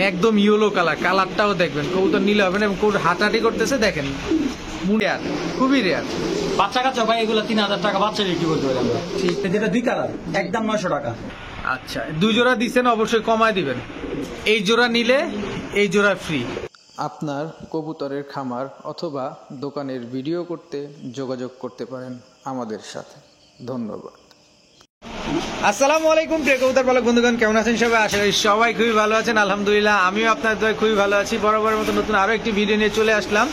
একদম ইয়েলো কালারটাও দেখবেন, কবুতর নিলে হবে না। কবুতর হাঁটাহাঁটি করতেছে দেখেন, খুবই রেয়ার। বাচ্চা কাচ্চা ভাই এগুলো 3000 টাকা বাচ্চা বিক্রি করতে পারি আমরা। ঠিক, যেটা 2 কালার একদম 900 টাকা। আচ্ছা, 2 জোড়া দিচ্ছেন, অবশ্যই কমায় দিবেন। এই জোড়া নিলে এই জোড়া ফ্রি। আপনার কবুতরের খামার অথবা দোকানের ভিডিও করতে যোগাযোগ করতে পারেন আমাদের সাথে। ধন্যবাদ। আসসালামু আলাইকুম প্রিয় কবুতর পালক বন্ধুগণ, কেমন আছেন সবাই? আশা করি সবাই খুবই ভালো আছেন। আলহামদুলিল্লাহ, আমিও আপনার দোয়ায় খুবই ভালো আছি। বরাবরের মতো নতুন আরো একটি ভিডিও নিয়ে চলে আসলাম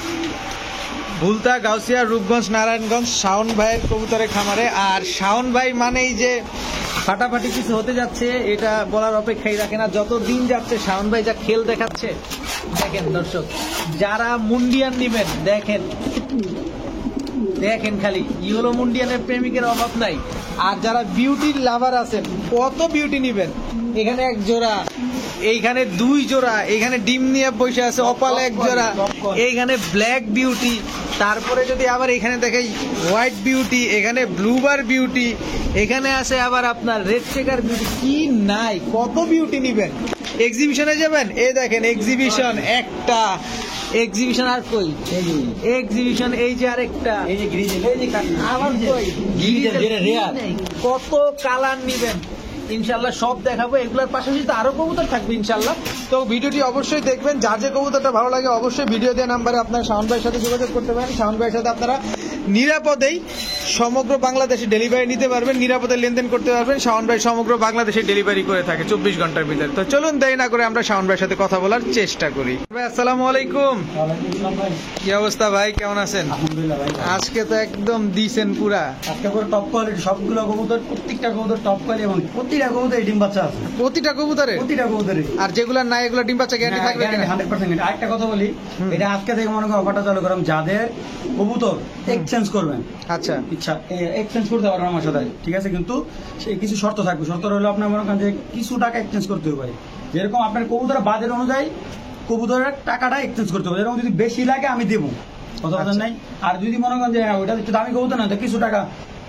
ভুলতা, গাউসিয়া, রূপগঞ্জ, নারায়ণগঞ্জ শাওন ভাইয়ের কবুতরের খামারে। আর শাওন ভাই মানেই যে ফাটাফাটি কিছু হতে যাচ্ছে এটা বলার অপেক্ষাই রাখে না। যত দিন যাচ্ছে শাওন ভাই যা খেল দেখাচ্ছে দেখেন দর্শক, যারা মুন্ডিয়ান নিবেন দেখেন দেখেন, খালি ইয়েলো মুন্ডিয়ানের প্রেমিকের অভাব নাই। আর যারা বিউটির লাভার আছেন, কত বিউটি নিবেন, এখানে 1 জোড়া, এইখানে 2 জোড়া, এইখানে ডিম নিয়ে বসে আছে অপাল 1 জোড়া, এইখানে ব্ল্যাক বিউটি, তারপরে যদি আবার এখানে দেখাই হোয়াইট বিউটি, এখানে ব্লুবার বিউটি, এখানে আছে আবার আপনার রেড চেকার বিউটি। কি নাই, কত বিউটি নিবেন। এক্সিবিশনে যাবেন, এই দেখেন এক্সিবিশন একটা, এক্সিবিশন আর কই এক্সিবিশন, এই যে আরেকটা, এই যে গ্রিজেল, এই যে আবার কই গ্রিজেল, যেটা রেয়ার। কত কালার নিবেন ইনশাআল্লাহ সব দেখাবো। এগুলোর পাশাপাশি তো আরো কবুতর থাকবে ইনশাআল্লাহ। তো ভিডিওটি অবশ্যই দেখবেন। যার যে কবুতরটা ভালো লাগে অবশ্যই ভিডিও দেওয়া নাম্বারে আপনার শাওন ভাইয়ের সাথে যোগাযোগ করতে পারেন। শাওন ভাইয়ের সাথে আপনারা নিরাপদেই সমগ্র বাংলাদেশে ডেলিভারি নিতে পারবেন, নিরাপদে লেনদেন করতে পারবেন। শাওন ভাই সমগ্র বাংলাদেশে ডেলিভারি করে থাকে 24 ঘন্টার ভিতরে। তো চলুন দেরি না করে আমরা শাওন ভাইয়ের সাথে কথা বলার চেষ্টা করি। ভাই আসসালামু আলাইকুম। কি অবস্থা ভাই, কেমন আছেন? আলহামদুলিল্লাহ ভাই। আজকে তো একদম দিছেন পুরা, আজকে পুরো টপ কোয়ালিটি, সবগুলো কবুতর, প্রত্যেকটা কবুতর টপ কোয়ালিটি এবং প্রতিটা কবুতর ডিম বাচ্চা আছে। প্রতিটা কবুতরে? প্রতিটা কবুতরে। আর যেগুলো নাই এগুলো ডিম বাচ্চা গ্যারান্টি থাকবে? 100%। আরেকটা কথা বলি, এটা আজকে থেকে মনে করেন অফারটা চালু করলাম, যাদের কবুতর এক্সচেঞ্জ করবেন, আচ্ছা ইচ্ছা এক্সচেঞ্জ করতে পারবেন আমার সাথে, ঠিক আছে? কিন্তু সেই কিছু শর্ত থাকবে। শর্ত হলো আপনার মনে করেন যে কিছু টাকা এক্সচেঞ্জ করতে হবে। যেরকম আপনার কবুতরের বাজেট অনুযায়ী কবুতরের টাকাটা এক্সচেঞ্জ করতে হবে। যেরকম যদি বেশি লাগে আমি দেবো, কথা বলেন নাই। আর যদি মনে করেন যে ওইটা একটু দামি কবুতর না, কিছু টাকা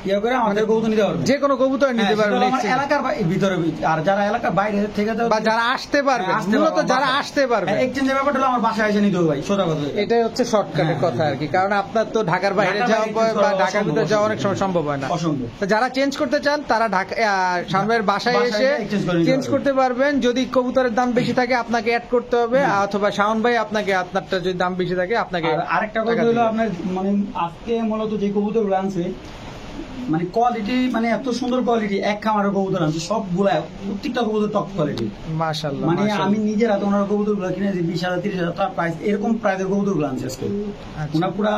ইয়ে করে আমাদের কবুতর নিতে পারবে, যে কোনো কবুতর নিতে পারবে এলাকার ভিতরে। আর যারা এলাকার বাইরে থেকে বা যারা আসতে পারবে, মূলত যারা আসতে পারবে, এক্সচেঞ্জের ব্যাপারটা হলো আমার বাসায় এসে নিতে হবে ভাই, সোজা কথা। এটাই হচ্ছে শর্টকাটের কথা আর কি, কারণ আপনার তো ঢাকার বাইরে যাওয়া বা ঢাকার ভিতরে যাওয়া অনেক সময় সম্ভব হয় না। তো যারা চেঞ্জ করতে চান তারা ঢাকা শাওন ভাইয়ের বাসায় এসে চেঞ্জ করতে পারবেন। যদি কবুতরের দাম বেশি থাকে আপনাকে অ্যাড করতে হবে, অথবা শাওন ভাই আপনাকে, আপনারটা যদি দাম বেশি থাকে আপনাকে। আরেকটা কথা হলো আপনার মানে আজকে মূলত যে কবুতরগুলো আনছে মানে কোয়ালিটি, মানে এত সুন্দর কোয়ালিটি, এক খামারের কবুতর আনছে সবগুলা, প্রত্যেকটা কবুতর টপ কোয়ালিটি মাশাআল্লাহ। মানে আমি নিজের হাতে ওনার কবুতর গুলো কিনেছি 20,000 30,000 টাকা প্রাইস, এরকম প্রাইসের কবুতর গুলো আনছে আজকে। ওনার পুরা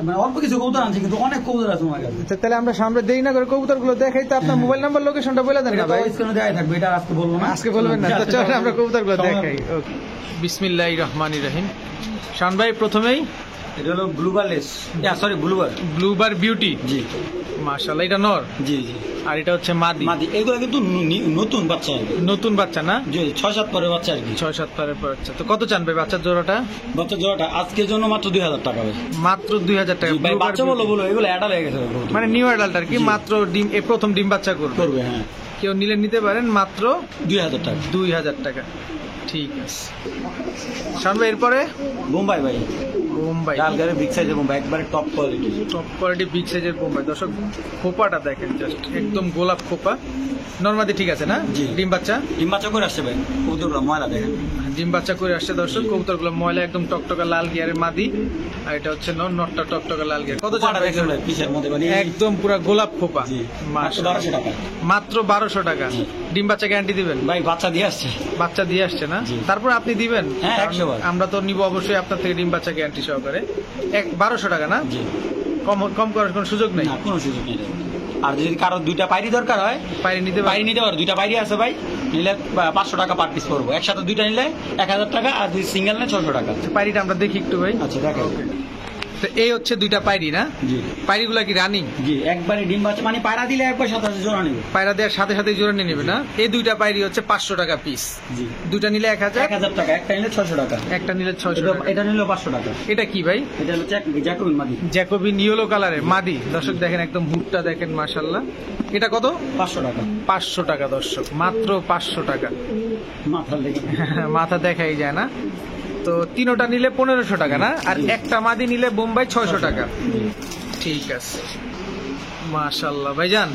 মানে অল্প কিছু কবুতর আনছে কিন্তু অনেক কবুতর আছে আমার কাছে। তাহলে আমরা সামনে দেরি না করে কবুতর গুলো দেখাই। তো আপনার মোবাইল নাম্বার লোকেশনটা বলে দেন না ভাই। স্ক্রিনে দেখাই থাকবে, এটা আজকে বলবো না, আজকে বলবেন না। তো চলো আমরা কবুতর গুলো দেখাই। ওকে, বিসমিল্লাহির রহমানির রহিম। শাওন ভাই প্রথমেই এটা হলো ব্লুবারলেস, সরি ব্লুবার বিউটি। জি মাশাআল্লাহ, এটা নর? জি জি। আর এটা হচ্ছে মাদি? মাদি। এগুলো কিন্তু নতুন বাচ্চা, নতুন বাচ্চা না? জি, 6-7 পরের বাচ্চা আর কি, 6-7 পরের বাচ্চা। তো কত চান ভাই বাচ্চার জোড়াটা? বাচ্চার জোড়াটা আজকের জন্য মাত্র 2,000 টাকা ভাই। মাত্র 2,000 টাকা? বাচ্চা বলো এগুলো অ্যাডাল্ট হয়ে গেছে, মানে নিউ অ্যাডাল্ট আর কি। মাত্র ডিম প্রথম ডিম বাচ্চা করবে। হ্যাঁ, কেউ নিলে নিতে পারেন মাত্র 2,000 টাকা। 2,000 টাকা, ঠিক আছে। শাওন ভাই এরপরে বোম্বাই ভাই, বোম্বাই ডালগারে বিগ সাইজের বোম্বাই, একবারে টপ কোয়ালিটি বিগ সাইজের বোম্বাই। দর্শক খোপাটা দেখেন, জাস্ট একদম গোলাপ খোপা। নরমাদি ঠিক আছে না? ডিম বাচ্চা করে আসছে ভাই, কবুতরগুলো ময়লা দেখেন, ডিম বাচ্চা করে আসছে দর্শক। কবুতরগুলো ময়লা, একদম টকটকা লাল গিয়ারের মাদি। আর এটা হচ্ছে নটটা টকটকা লাল গিয়ার। কত টাকা দেখেন ভাই পিসের মধ্যে, মানে একদম পুরো গোলাপ খোপা। মাত্র 1200 টাকা। মাত্র 1200 টাকা। ডিম বাচ্চা গ্যারান্টি দিবেন ভাই? বাচ্চা দিয়ে আসছে না? তারপর আপনি দিবেন? হ্যাঁ, আমরা তো নিব অবশ্যই আপনার থেকে ডিম বাচ্চা গ্যারান্টি সহকারে। 1200 টাকা না? কম করার কোনো সুযোগ নেই? কোনো সুযোগ নেই। আর যদি কারো 2টা পায়রি দরকার হয়, পায়রি নিতে পারো। 2টা পায়রি আছে ভাই, নিলে 500 টাকা পার পিস পড়বো। একসাথে 2টা নিলে 1000 টাকা, আর যদি সিঙ্গেল নেয় 600 টাকা। পায়রিটা আমরা দেখি একটু ভাই। আচ্ছা দেখেন। তো এই হচ্ছে দুইটা পায়রি না? জি পায়রিগুলা কি রানিং? জি, একবারে ডিম বাচ্চা, মানে পায়রা দিলে একবার সাথে সাথে জোড়া নেবে। পায়রা দেওয়ার সাথে সাথে জোড়া নিয়ে নেবে না? এই দুইটা পায়রি হচ্ছে 500 টাকা পিস। জি, দুইটা নিলে 1000, 1000 টাকা, একটা নিলে 600 টাকা, একটা নিলে 600 টাকা। এটা নিলে 500 টাকা। এটা কি ভাই? এটা হলো জ্যাকোবিন মাদি। জ্যাকোবিন ইয়েলো কালারের মাদি। দর্শক দেখেন একদম হুডটা দেখেন মাশাআল্লাহ। এটা কত? 500 টাকা। 500 টাকা দর্শক, মাত্র 500 টাকা। মাথা লেগে মাথা দেখাই যায় না। তো তিনোটা নিলে 1500 টাকা না? আর একটা মাদি নিলে বোম্বাই 600 টাকা। ঠিক আছে, মাশাআল্লাহ ভাইজান।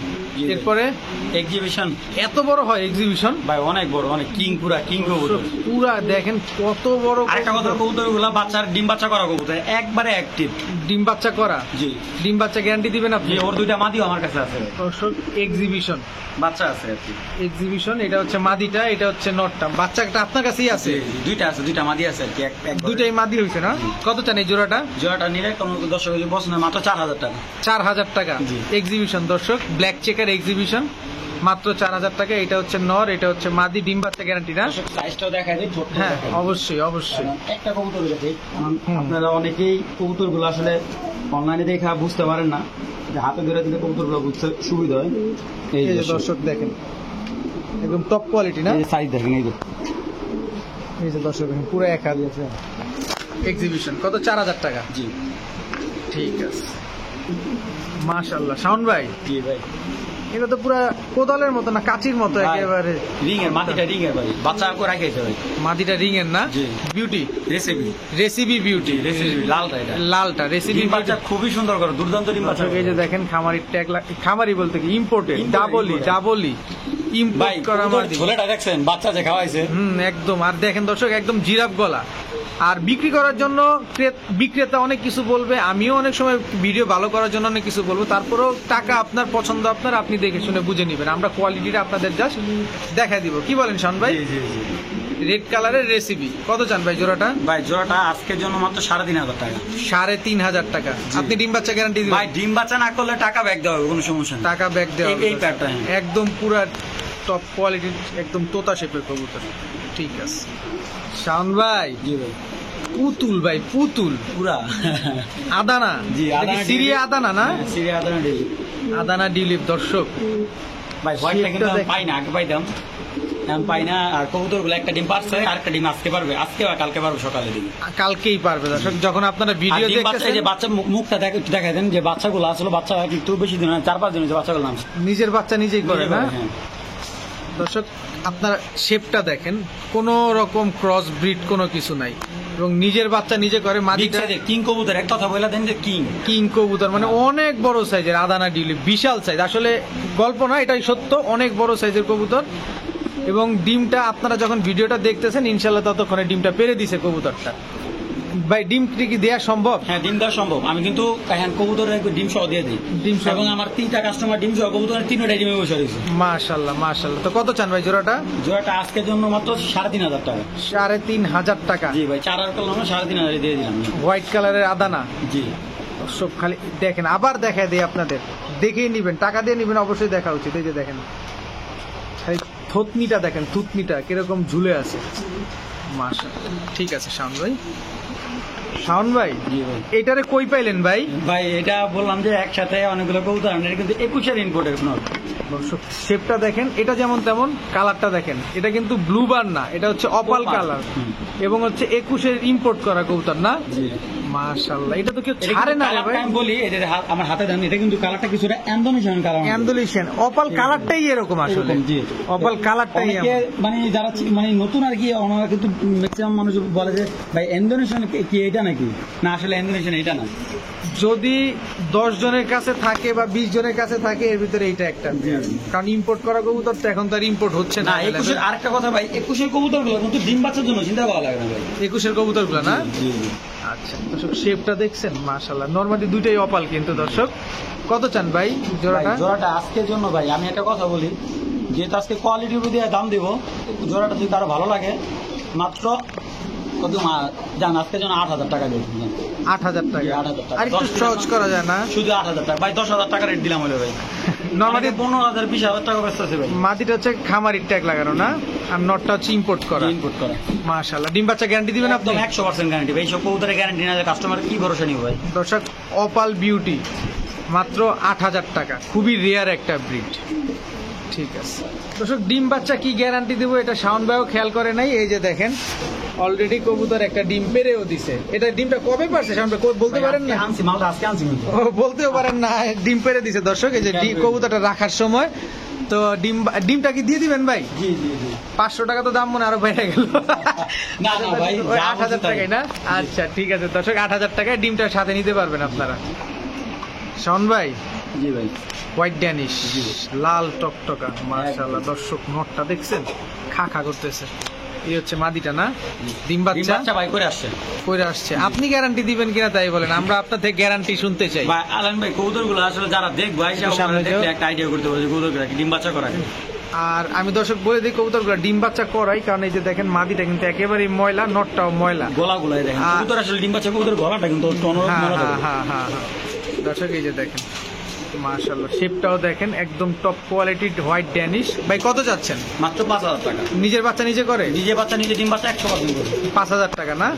এরপরে এক্সিবিশন এত বড় হয় এক্সিবিশন ভাই, অনেক বড়, অনেক কিং, পুরা কিং কবুতর। পুরা দেখেন কত বড়। আরেকটা কথা, কবুতর গুলা বাচ্চার ডিম বাচ্চা করা কবুতর, একবারে অ্যাক্টিভ। ডিম বাচ্চা করা? জি। ডিম বাচ্চা গ্যারান্টি দিবেন আপনি? ওর দুইটা মাদিও আমার কাছে আছে। দর্শক এক্সিবিশন বাচ্চা আছে আর কি। এক্সিবিশন, এটা হচ্ছে মাদিটা, এটা হচ্ছে নটটা। বাচ্চাটা আপনার কাছেই আছে? দুইটা আছে, দুইটা মাদি আছে আর কি। দুইটাই মাদি হয়েছে না? কত চান এই জোড়াটা? জোড়াটা নিলে কোনো দর্শক যদি পছন্দ হয়, মাত্র 4000 টাকা। 4000 টাকা। জি। এক্সিবিশন দর্শক, ব্ল্যাক চেকার এক্সিবিশন, মাত্র 4000 টাকা। এটা হচ্ছে নর, এটা হচ্ছে মাদি, ডিম বাচ্চা গ্যারান্টি না? সাইজটাও দেখাই দিই, ছোট। হ্যাঁ অবশ্যই অবশ্যই। একটা কবুতর দেখি, আপনারা অনেকেই কবুতর গুলো আসলে অনলাইনে দেখা বুঝতে পারেন না, যে হাতে ধরে দিলে কবুতর গুলো বুঝতে সুবিধা হয়। এই যে দর্শক দেখেন একদম টপ কোয়ালিটি না? সাইজ দেখেন, এই যে এই যে দর্শক দেখেন পুরো 1000 আছে। এক্সিবিশন কত? 4000 টাকা। জি। ঠিক আছে, মাশাআল্লাহ। শাওন ভাই, জি ভাই, এটা তো পুরো কোদালের মতো না, কাচির মতো একেবারে। রিং এর মাটিটা, রিং এর ভাই, বাচ্চা করে রাখেছে ভাই। মাদিটা রিং এর না? জি। Beauty recipe, recipe beauty, recipe লালটা, এটা লালটা রেসিপি ডিম বাচ্চা খুবই সুন্দর করে, দুর্দান্ত ডিম বাচ্চা। এই যে দেখেন খামারি ট্যাগ, খামারি বলতে কি ইম্পোর্টেড, ডাবলি ভাই ইম্পোর্ট করা মাদি। ঝোলেটা দেখছেন, বাচ্চা যে খাওয়াইছে। একদম। আর দেখেন দর্শক একদম জিরাফ গলা। আর বিক্রি করার জন্য বিক্রেতা অনেক কিছু বলবে, আমিও অনেক সময় ভিডিও ভালো করার জন্য অনেক কিছু বলবো, তারপরেও টাকা আপনার পছন্দ, আপনার, আপনি দেখে শুনে বুঝে নেবেন। আমরা কোয়ালিটিটা আপনাদের জাস্ট দেখা দিব। কি বলেন শান ভাই? জি জি জি। রেড কালারের রেসিপি কত চান ভাই জোড়াটা? ভাই জোড়াটা আজকের জন্য মাত্র 3500 টাকা। 3500 টাকা। আপনি ডিম বাচ্চা গ্যারান্টি দিবেন? ভাই ডিম বাচ্চা না করলে টাকা ব্যাক দেওয়া হবে, কোনো সমস্যা নেই। টাকা ব্যাক দেওয়া হবে। এই প্যাডটা একদম পুরা টপ কোয়ালিটির, একদম তোতা শেপের কবুতর। ঠিক আছে শাওন ভাই। জি ভাই, পুতুল ভাই, পুতুল পুরা আদানা। জি, আদানা সিরিয়া আদানা না? সিরিয়া আদানা ডিলি। আদানা ডিলিপ দর্শক। ভাই হোয়াইটটা কিন্তু আমি দেখেন। পাই না, আগে পাইতাম, আমি পাই না। আর কবুতর গুলো একটা ডিম পারছে, আর একটা ডিম আজকে পারবে, আজকে বা কালকে পারবে সকালে দিকে। কালকেই পারবে দর্শক, যখন আপনারা ভিডিও আর ডিম বাচ্চা, দেখতেছেন। এই যে বাচ্চা মুখটা দেখাই দেন, যে বাচ্চাগুলো আসলে বাচ্চা একটু বেশি দিন, 4-5 দিন হয়েছে বাচ্চাগুলো নামছে। নিজের বাচ্চা নিজেই করে না? হ্যাঁ। দর্শক আপনারা শেপটা দেখেন, কোনো রকম ক্রস ব্রিড কোনো কিছু নাই, এবং নিজের বাচ্চা নিজে করে। মাদিটা কিং কবুতর, এক কথা বলে দেন যে কিং। কিং কবুতর মানে অনেক বড় সাইজের আদানা ডিলিপ, বিশাল সাইজ। আসলে গল্প না, এটাই সত্য, অনেক বড় সাইজের কবুতর। এবং ডিমটা আপনারা যখন ভিডিওটা দেখতেছেন, ইনশাল্লাহ ততক্ষণে ডিমটা পেরে দিছে কবুতরটা। ভাই ডিম কি দেওয়া সম্ভব? হ্যাঁ, ডিম দেওয়া সম্ভব। আমি কিন্তু কবুতরের ডিম সহ দিয়ে দিই। ডিম সহ? এবং আমার 3টা কাস্টমার ডিম সহ কবুতরের 3টাই ডিমে বসে রয়েছে। মাশাল্লাহ মাশাল্লাহ। তো কত চান ভাই জোড়াটা? জোড়াটা আজকের জন্য মাত্র 3500 টাকা। 3500 টাকা। জি ভাই, 4 আর করলাম, 3500 দিয়ে দিলাম। হোয়াইট কালারের আদানা। জি। সব খালি দেখেন, আবার দেখায় দিই আপনাদের, দেখেই নিবেন, টাকা দিয়ে নিবেন, অবশ্যই দেখা উচিত। এই যে দেখেন খালি থতনিটা দেখেন, থুতনিটা কিরকম ঝুলে আছে। মাশাআল্লাহ। ঠিক আছে শাওন ভাই। শাওন ভাই, জি ভাই। এটারে কই পাইলেন ভাই? ভাই এটা বললাম যে একসাথে অনেকগুলো কবুতর, এটা কিন্তু 21-এর ইম্পোর্টের নট। শেপটা দেখেন, এটা যেমন তেমন, কালারটা দেখেন, এটা কিন্তু ব্লু বার না, এটা হচ্ছে অপাল কালার, এবং হচ্ছে 21-এর ইম্পোর্ট করা কবুতর না? জি। মাশাআল্লাহ। এটা তো কেউ ছাড়ে না রে ভাই। আমি বলি, এই যে আমার হাতে দেন, এটা কিন্তু কালারটা কিছুটা ইন্দোনেশিয়ান কালার। ইন্দোনেশিয়ান অপাল কালারটাই এরকম আসলে। জি। অপাল কালারটাই মানে যারা মানে নতুন আর কি, ওনারা কিন্তু ম্যাক্সিমাম মানুষ বলে যে ভাই ইন্দোনেশিয়ান কি এটা নাকি? না, আসলে ইন্দোনেশিয়ান এটা না। যদি 10 জনের কাছে থাকে বা 20 জনের কাছে থাকে, এর ভিতরে এইটা একটা। কারণ ইম্পোর্ট করা কবুতর তো এখন তার ইম্পোর্ট হচ্ছে না। 21-এর আরেকটা কথা ভাই, 21-এর কবুতর গুলো কিন্তু ডিম বাচ্চার জন্য চিন্তা করা লাগে না ভাই। 21-এর কবুতর গুলো না? জি জি। আচ্ছা দর্শক, শেপটা দেখছেন মাশাআল্লাহ। নরমালি দুইটাই অপাল কিন্তু দর্শক। কত চান ভাই জোড়াটা? জোড়াটা আজকের জন্য ভাই আমি একটা কথা বলি, যেহেতু আজকে কোয়ালিটির উপর দিয়ে দাম দিব, জোড়াটা যদি কারো ভালো লাগে, মাত্র কত জান আজকের জন্য 8000 টাকা দিয়ে 8,000 টাকা। 8,000 টাকা। আর একটু 10 সহজ করা যায় না? শুধু 8,000 টাকা ভাই, 10,000 টাকা রেট দিলাম হলো ভাই। নরমালি 15,000 20,000 টাকা ব্যস্ত আছে ভাই। মাদিটা হচ্ছে খামারির ট্যাগ লাগানো না, আর নটটা হচ্ছে ইম্পোর্ট করা। ইনপুট করা মাশাআল্লাহ। ডিম বাচ্চা গ্যারান্টি দিবেন আপনি? একদম 100% গ্যারান্টি ভাই। সব কবুতরের গ্যারান্টি না, কাস্টমার কি ভরসা নিব ভাই। দর্শক, অপাল বিউটি মাত্র 8,000 টাকা, খুবই রেয়ার একটা ব্রিড। ঠিক আছে দর্শক, ডিম বাচ্চা কি গ্যারান্টি দেবো এটা শাওন ভাইও খেয়াল করে নাই। এই যে দেখেন অলরেডি কবুতর একটা ডিম পেরেও দিছে। এটা ডিমটা কবে পারছে শাওন ভাই বলতে পারেন না? আনছি মালটা আজকে আনছি কিন্তু। ও, বলতেও পারেন না, ডিম পেরে দিছে দর্শক। এই যে কবুতরটা রাখার সময় তো ডিমটা কি দিয়ে দিবেন ভাই? জি জি জি। 500 টাকা তো দাম মনে আরো বেড়ে গেল। না না ভাই, ওই যা 8,000 বলছি টাকাই না? আচ্ছা ঠিক আছে দর্শক, 8,000 টাকায় ডিমটা সাথে নিতে পারবেন আপনারা। শাওন ভাই, জি ভাই। হোয়াইট ড্যানিশ, লাল টকটকা, মাশাআল্লাহ। দর্শক নটটা দেখছেন, খা খা করতেছে। এই হচ্ছে মাদিটা না? ডিম ডিম বাচ্চা বাচ্চা ভাই করে আসছে। কইরা আসছে। আপনি গ্যারান্টি দিবেন কিনা তাই বলেন, আমরা আপনার থেকে গ্যারান্টি শুনতে চাই। ভাই আলান ভাই, কবুতরগুলো আসলে যারা দেখবে সামনে যাও। দেখলে একটা আইডিয়া করতে পারবে যে কবুতরগুলো কি ডিম বাচ্চা করা। আর আমি দর্শক বলে দিই, কবুতরগুলো ডিম বাচ্চা করাই, কারণ এই যে দেখেন মাদিটা কিন্তু একেবারেই ময়লা, নটটাও ময়লা। গলাগুলাই দেখেন, কবুতর আসলে ডিম বাচ্চা কবুতর গলাটা কিন্তু একটু অন্যরকম হ্যাঁ মনে হ্যাঁ হবে। হ্যাঁ হ্যাঁ হ্যাঁ। দর্শক এই যে দেখেন মাশাআল্লাহ, শেপটাও দেখেন একদম টপ কোয়ালিটির হোয়াইট ড্যানিশ। ভাই কত যাচ্ছেন? মাত্র 5,000 টাকা। নিজের বাচ্চা নিজে করে? নিজে বাচ্চা নিজে ডিম বাচ্চা 100% করে। 5,000 টাকা না?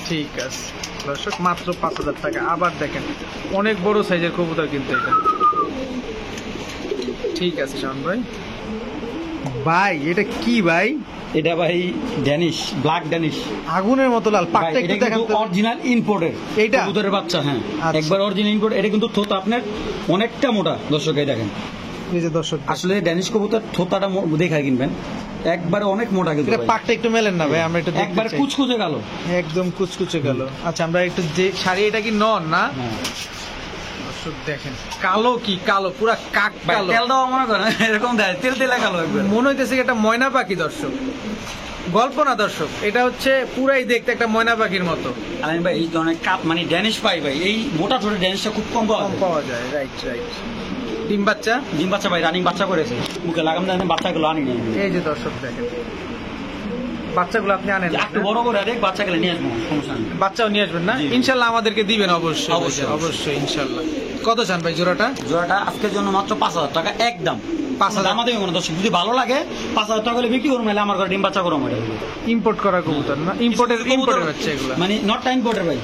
ঠিক আছে দর্শক, মাত্র 5,000 টাকা। আবার দেখেন অনেক বড় সাইজের কবুতর কিন্তু এটা। ঠিক আছে শাওন ভাই। ভাই এটা কি ভাই? এটা ভাই ড্যানিশ, ব্ল্যাক ড্যানিশ। আগুনের মতো লাল, পাকটা ভাই, একটু এটা দেখান কিন্তু তো। অরিজিনাল ইম্পোর্টের এইটা? কবুতরের বাচ্চা, হ্যাঁ আচ্ছা। একবার অরিজিনাল ইম্পোর্ট। এটা কিন্তু থোতা আপনার অনেকটা মোটা দর্শক, এই দেখেন। এই যে দর্শক, আসলে ড্যানিশ কবুতর থোতাটা দেখায় কিনবেন, একবারে অনেক মোটা কিন্তু এটা ভাই। পাকটা একটু মেলেন না ভাই, আমরা একটু দেখতে একবার চাই। কুচকুচে গেল। একদম কুচকুচে গেল। আচ্ছা আমরা একটু যে শাড়ি, এটা কি নন না? দর্শক দেখেন কালো, কি কালো, পুরা কাক ভাই কালো। তেল দেওয়া মনে করেন এরকম দেয়, তেল তেলে গেল একবার। মনে হইতেছে কি একটা ময়না পাখি দর্শক, গল্প না দর্শক, এটা হচ্ছে পুরাই দেখতে একটা ময়না পাখির মতো। আলাইন ভাই এই ধরনের কাপ মানে ড্যানিশ পাই ভাই, এই মোটা ছোট ড্যানিশটা খুব কম পাওয়া কম যায়। পাওয়া যায়, রাইট রাইট। ডিম বাচ্চা, ডিম বাচ্চা ভাই রানিং বাচ্চা করেছে, মুখে লাগাম দেন বাচ্চাগুলো আনি নেই। এই যে দর্শক দেখেন বাচ্চাগুলো আপনি আনেন না? একটু বড় করে দেখ, বাচ্চা গেলে নিয়ে আসবো, সমস্যা নেই। বাচ্চাও নিয়ে আসবেন না? জি। ইনশাল্লাহ আমাদেরকে দিবেন অবশ্যই অবশ্যই, অবশ্যই অবশ্যই ইনশাল্লাহ। কত চান ভাই জোড়াটা? জোড়াটা আজকের জন্য মাত্র 5,000 টাকা একদম। 5,000 আমাদের কোনো দর্শক যদি ভালো লাগে 5,000 টাকা হলে বিক্রি করবো, নাহলে আমার ঘরে ডিম বাচ্চা করবো। ইম্পোর্ট করা কবুতর না? ইম্পোর্টের হচ্ছে এগুলো, মানে নটটা ইম্পোর্টের ভাই,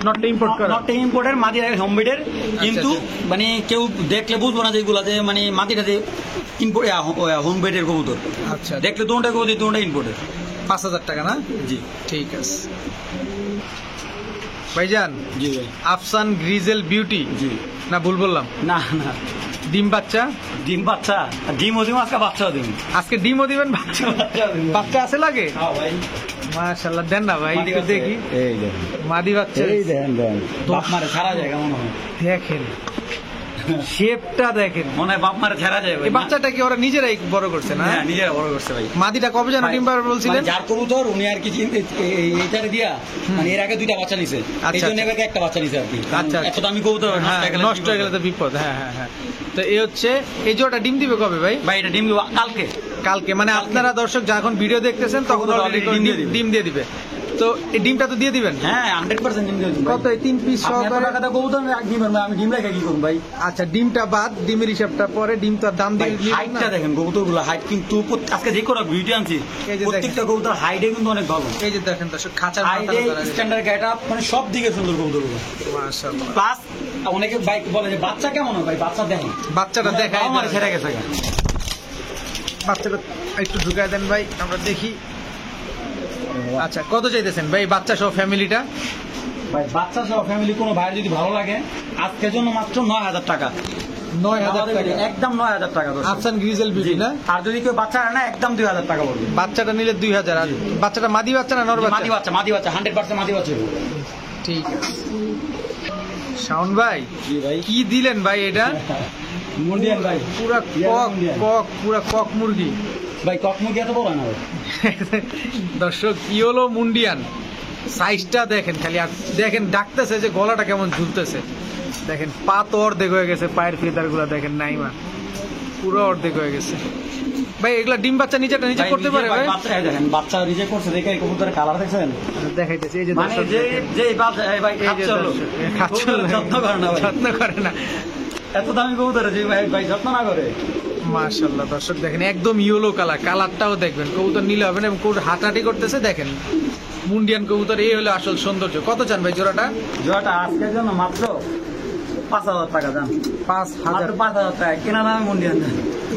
নটটা ইম্পোর্ট করা। নটটা ইম্পোর্টের, মাদি হোমমেডের। কিন্তু আচ্ছা। মানে কেউ দেখলে বুঝবো না যে এগুলা যে মানে মাদিটা যে ইম্পোর্ট হোমমেডের কবুতর। আচ্ছা দেখলে দুটোটা কবুতর দুটোটা ইম্পোর্টের। 5,000 টাকা না? জি ঠিক আছে ভাইজান। জি ভাই। আফসান গ্রিজেল বিউটি, জি না ভুল বললাম? না না, ডিম বাচ্চা, ডিম বাচ্চা, ডিমও দিম আজকে বাচ্চাও দিম। আজকে ডিমও দিবেন, বাচ্চা বাচ্চা আছে লাগে? হ্যাঁ ভাই, মাশাআল্লাহ, দেন না ভাই মাদি একটু বাচ্চা। দেখি। এই দেখেন, মাদি বাচ্চা, এই দেখেন দেখেন, বাপ মারে ছাড়া যায় কেমন হয় দেখেন শেপটা দেখেন। মনে হয় বাপ মারে ছাড়া যায় ভাই। এই বাচ্চাটা কি ওরা নিজেরাই বড় করছে না? হ্যাঁ নিজেরা বড় করছে ভাই। মাদিটা কবে যেন ডিম বার বলছিলেন? মানে যার কবুতর উনি আর কি এইটারে দিয়া মানে এর আগে 2টা বাচ্চা নিছে, এই জন্য এবার একটা বাচ্চা নিছে আর কি। আচ্ছা এত দামি কবুতর হ্যাঁ, নষ্ট হয়ে গেলে তো বিপদ। হ্যাঁ হ্যাঁ হ্যাঁ। তো এই হচ্ছে, এই জোড়াটা ডিম দিবে কবে ভাই? ভাই এটা ডিম দিব কালকে। কালকে মানে আপনারা দর্শক যখন ভিডিও দেখতেছেন তখন কবুতর already already ডিম দিয়ে দিবে। ডিম দিয়ে দিবে। তো এই ডিমটা তো দিয়ে দিবেন? হ্যাঁ 100% ডিম দিয়ে দিব। কত, এই 3 পিস সহকারে? টাকাটা কবুতর ডিম আমি ডিম রেখে কি করব ভাই? আচ্ছা ডিমটা বাদ, ডিমের হিসাবটা পরে, ডিম তো আর দাম ভাই দিয়ে হাইটটা দেখেন, কবুতরগুলো হাইট কিন্তু আজকে যে কোনো ভিডিও আনছি এই যে প্রত্যেকটা কবুতর হাইটে কিন্তু অনেক ভালো। এই যে দেখেন দর্শক খাঁচার হাইটে স্ট্যান্ডার্ড গেটআপ মানে সব দিকে সুন্দর কবুতরগুলো। মাশাআল্লাহ। প্লাস অনেকে বাইক বলে যে বাচ্চা কেমন হয় ভাই, বাচ্চা দেখেন, বাচ্চাটা দেখাই আমার দেন। ছেড়ে গেছে। বাচ্চাটা একটু ঢুকায় দেন ভাই, আমরা দেখি। আচ্ছা কত চাইতেছেন ভাই বাচ্চা সহ ফ্যামিলিটা? ভাই বাচ্চা সহ ফ্যামিলি কোনো ভাইয়ের যদি ভালো লাগে আজকের জন্য মাত্র 9,000 টাকা। 9,000 টাকা একদম 9,000 টাকা। আফসান গ্রিজেল বিউটি না? আর যদি কেউ বাচ্চা না একদম 2,000 টাকা পড়বে। বাচ্চাটা নিলে 2,000। আর বাচ্চাটা মাদি বাচ্চা না নর মাদি বাচ্চা? বাচ্চা, মাদি বাচ্চা 100% মাদি বাচ্চা। ঠিক আছে শাওন ভাই, জি ভাই। কি দিলেন ভাই এটা? মুন্ডিয়ান ভাই, পুরা কক কক, পুরা কক মুরগি ভাই কক মুরগি এত বড় না ভাই। দর্শক ইয়েলো মুন্ডিয়ান, সাইজটা দেখেন খালি। আর দেখেন ডাকতেছে যে গলাটা কেমন ঝুলতেছে, দেখেন পা তো অর্ধেক হয়ে গেছে, পায়ের ফিতার গুলা দেখেন নাইমা পুরো অর্ধেক হয়ে গেছে। ভাই এগুলা ডিম বাচ্চা নিজে ভাই, করতে পারে ভাই? বাচ্চা এই দেখেন, বাচ্চা নিজে করছে দেখে কবুতরের কালার দেখছেন, দেখাইতেছি এই যে মানে দর্শক যে দেখেন। যে বাচ্চা এই ভাই এই যে খাচ্ছে হলো, দর্শক, খাচ্ছে কবুতরের হলো। যত্ন করে না ভাই, যত্ন করে না। এত দামি কবুতর যে ভাই ভাই যত্ন না করে। মাশাআল্লাহ দর্শক দেখেন একদম ইয়েলো কালার, কালারটাও দেখবেন, কবুতর নিলে হবে না এবং কবুতর হাঁটাহাঁটি করতেছে দেখেন। মুন্ডিয়ান কবুতর এই হলো আসল সৌন্দর্য। কত চান ভাই জোড়াটা? জোড়াটা আজকের জন্য মাত্র 5,000 টাকা দাম, 5,000 মাত্র 5,000 টাকা কেনা দামে মুন্ডিয়ান দাম।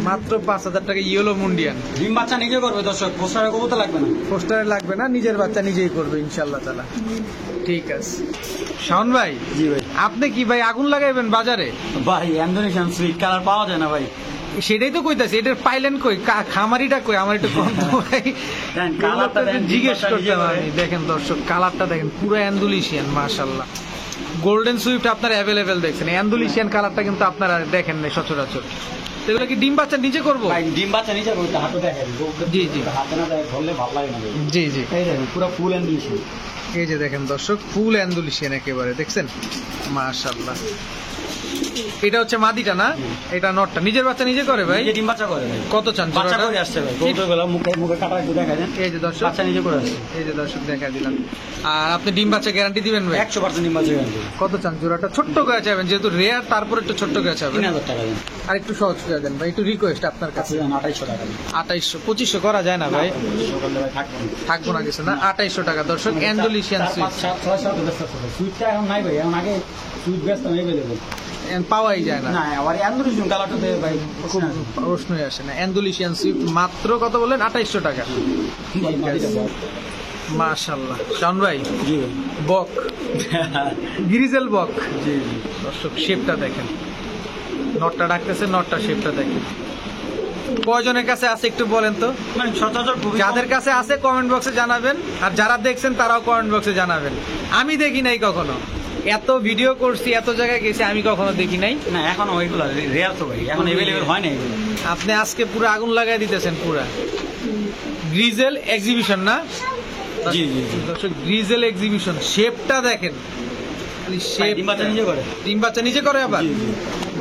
মাত্র 5,000 টাকা ইয়েলো মুন্ডিয়ান। ডিম বাচ্চা নিজে করবে দর্শক, পোস্টারে কবুতর লাগবে না। পোস্টারে লাগবে না, নিজের বাচ্চা নিজেই করবে ইনশাআল্লাহ তাআলা। ঠিক আছে শাওন ভাই, জি ভাই। আপনি কি ভাই আগুন লাগাইবেন বাজারে? ভাই ইন্দোনেশিয়ান সুইট কালার পাওয়া যায় না ভাই। সেটাই তো কইতাছি, এটার পাইলেন কই, খামারিটা কই? আমার একটু গন্ধ ভাই, দেন, কালারটা দেন, জিজ্ঞেস ডিম বাচ্চা করতে নিজে করে। পারি। দেখেন দর্শক কালারটা দেখেন, পুরো অ্যান্ডুলিশিয়ান মাশাআল্লাহ। গোল্ডেন সুইফট আপনার অ্যাভেলেবেল দেখছেন, অ্যান্ডুলিশিয়ান কালারটা কিন্তু আপনারা দেখেন না সচরাচর। তো এগুলো কি ডিম বাচ্চা নিজে করবো? ভাই ডিম বাচ্চা নিজে করবে, হাতে দেখেন, জি, জি। হাতে না দেখে ধরলে ভালো লাগে না ভাই। জি জি, এই দেখেন পুরো ফুল ইন্দোনেশিয়ান। এই যে দেখেন দর্শক ফুল অ্যান্ডুলিশিয়ান একেবারে দেখছেন মাশাআল্লাহ। এটা হচ্ছে মাদিটা না, এটা নটটা। নিজের বাচ্চা নিজে করে ভাই? নিজে ডিম বাচ্চা করে ভাই। কত চান বাচ্চা জোড়াটা? করে আসছে ভাই, কবুতরগুলো মুখে মুখে কাটা একটু দেখা দেন। এই যে দর্শক, বাচ্চা নিজে করে আসছে। এই যে দর্শক দেখা দিলাম। আর আপনি ডিম বাচ্চা গ্যারান্টি দিবেন ভাই? 100% ডিম বাচ্চা গ্যারান্টি। কত চান জোড়াটা? ছোট্ট করে চাইবেন যেহেতু রেয়ার, তারপর একটু ছোট্ট করে চাইবেন। 3,000 টাকা দেন। আর একটু সহজ করে দেন ভাই, একটু রিকোয়েস্ট আপনার কাছে। 2,800 টাকা দেন। 2800 2500 করা যায় না ভাই? সকালে ভাই থাকবে না। থাকবো না কিছু না, 2800 টাকা দর্শক। অ্যান্ডোলিশিয়ান চার, পাঁচ, সুইট সাত, ছয়, সাত ব্যস্ত আছে ভাই। সুইটটা এখন নাই ভাই, এখন আগে সুইট ব্যস্ত এভেলেবল। পাওয়াই যায় না, না আবার ইন্দোনেশিয়ান কালারটাতে ভাই খুব প্রশ্নই আসে না। অ্যান্ডোলিশিয়ান সুইট মাত্র কত বললেন? 2800 টাকা। মাশাআল্লাহ শাওন ভাই, জি ভাই। বক, গ্রিজেল বক। জি জি। দর্শক শেপটা দেখেন, নটটা ডাকতেছে, নটটা শেপটা দেখেন। কয়জনের কাছে আছে একটু বলেন তো? মানে সচরাচর খুবই কম। যাদের কাছে আছে কমেন্ট বক্সে জানাবেন, আর যারা দেখছেন তারাও কমেন্ট বক্সে জানাবেন। আমি দেখি নাই কখনো, এত ভিডিও করছি, এত জায়গায় গেছি, আমি কখনো দেখি নাই। না এখন ওইগুলো রেয়ার তো ভাই, এখন এভেলেবল হয় না এগুলো। আপনি আজকে পুরো আগুন লাগাই দিতেছেন পুরা। গ্রিজেল এক্সিবিশন না জি জি জি। দর্শক, গ্রিজেল এক্সিবিশন। শেপটা দেখেন, ভাই, ডিম বাচ্চা নিজে করে। ডিম বাচ্চা নিজে করে আবার? জি, জি।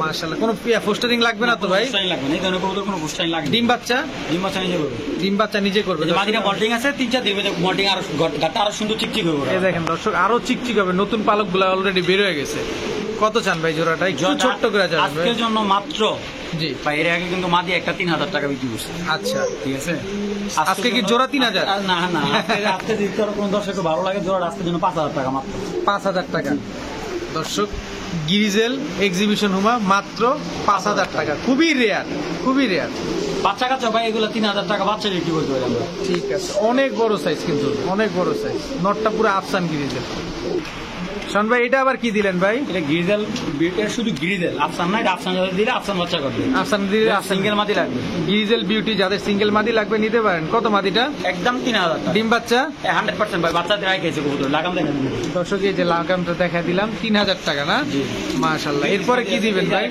মাশাআল্লাহ। কোনো পোস্টারিং লাগবে না তো ভাই? বুস্টারিং লাগবে না, এই ধরনের কবুতর কোনো বুস্টারিং লাগবে না। ডিম বাচ্চা, ডিম বাচ্চা নিজে করবে। ডিম বাচ্চা নিজে করবে। এই যে মাটিটা মল্টিং আছে, 3-4 দিন মল্টিং আরো গাটা আরো সুন্দর চিকচিক হবে। এই দেখেন দর্শক, আরো চিকচিক হবে, নতুন পালক গুলা অলরেডি বের হয়ে গেছে। কত চান ভাই জোড়াটা? একটু ছোট্ট করে যাবেন আজকের জন্য মাত্র, জি ভাই এর আগে কিন্তু মাদি একটা 3,000 টাকা বিক্রি করছে। আচ্ছা, ঠিক আছে, আজকে কি জোড়া 3,000? না না, আজকে যদি তোর কোনো দর্শকের ভালো লাগে জোড়া, আজকের জন্য 5,000 টাকা মাত্র। 5,000 টাকা দর্শক। গ্রিজেল এক্সিবিশন হুমা মাত্র 5,000 টাকা। খুবই রেয়ার, খুবই রেয়ার। বাচ্চা কাচ্চা ভাই এগুলো 3,000 টাকা বাচ্চা বিক্রি করতে পারি আমরা। ঠিক আছে, অনেক বড় সাইজ কিন্তু, অনেক বড় সাইজ। নটটা পুরো আফসান গ্রিজেল। শান ভাই এটা আবার কি দিলেন ভাই? এটা গ্রিজেল, এটা শুধু গ্রিজেল, আফসান না, এটা আফসান যদি দিলে আফসান বাচ্চা করবে। আফসান দিলে সিঙ্গেল মাদি লাগবে। গ্রিজেল বিউটি, যাদের সিঙ্গেল মাদি লাগবে নিতে পারেন। কত মাদিটা? একদম 3,000 টাকা। ডিম বাচ্চা 100% ভাই, বাচ্চা দিয়ে খেয়েছে কবুতর, লাগাম দেখেন। দর্শক এই যে লাগামটা দেখা দিলাম, 3,000 টাকা না? জি। মাশাআল্লাহ। এরপরে কি দিবেন ভাই?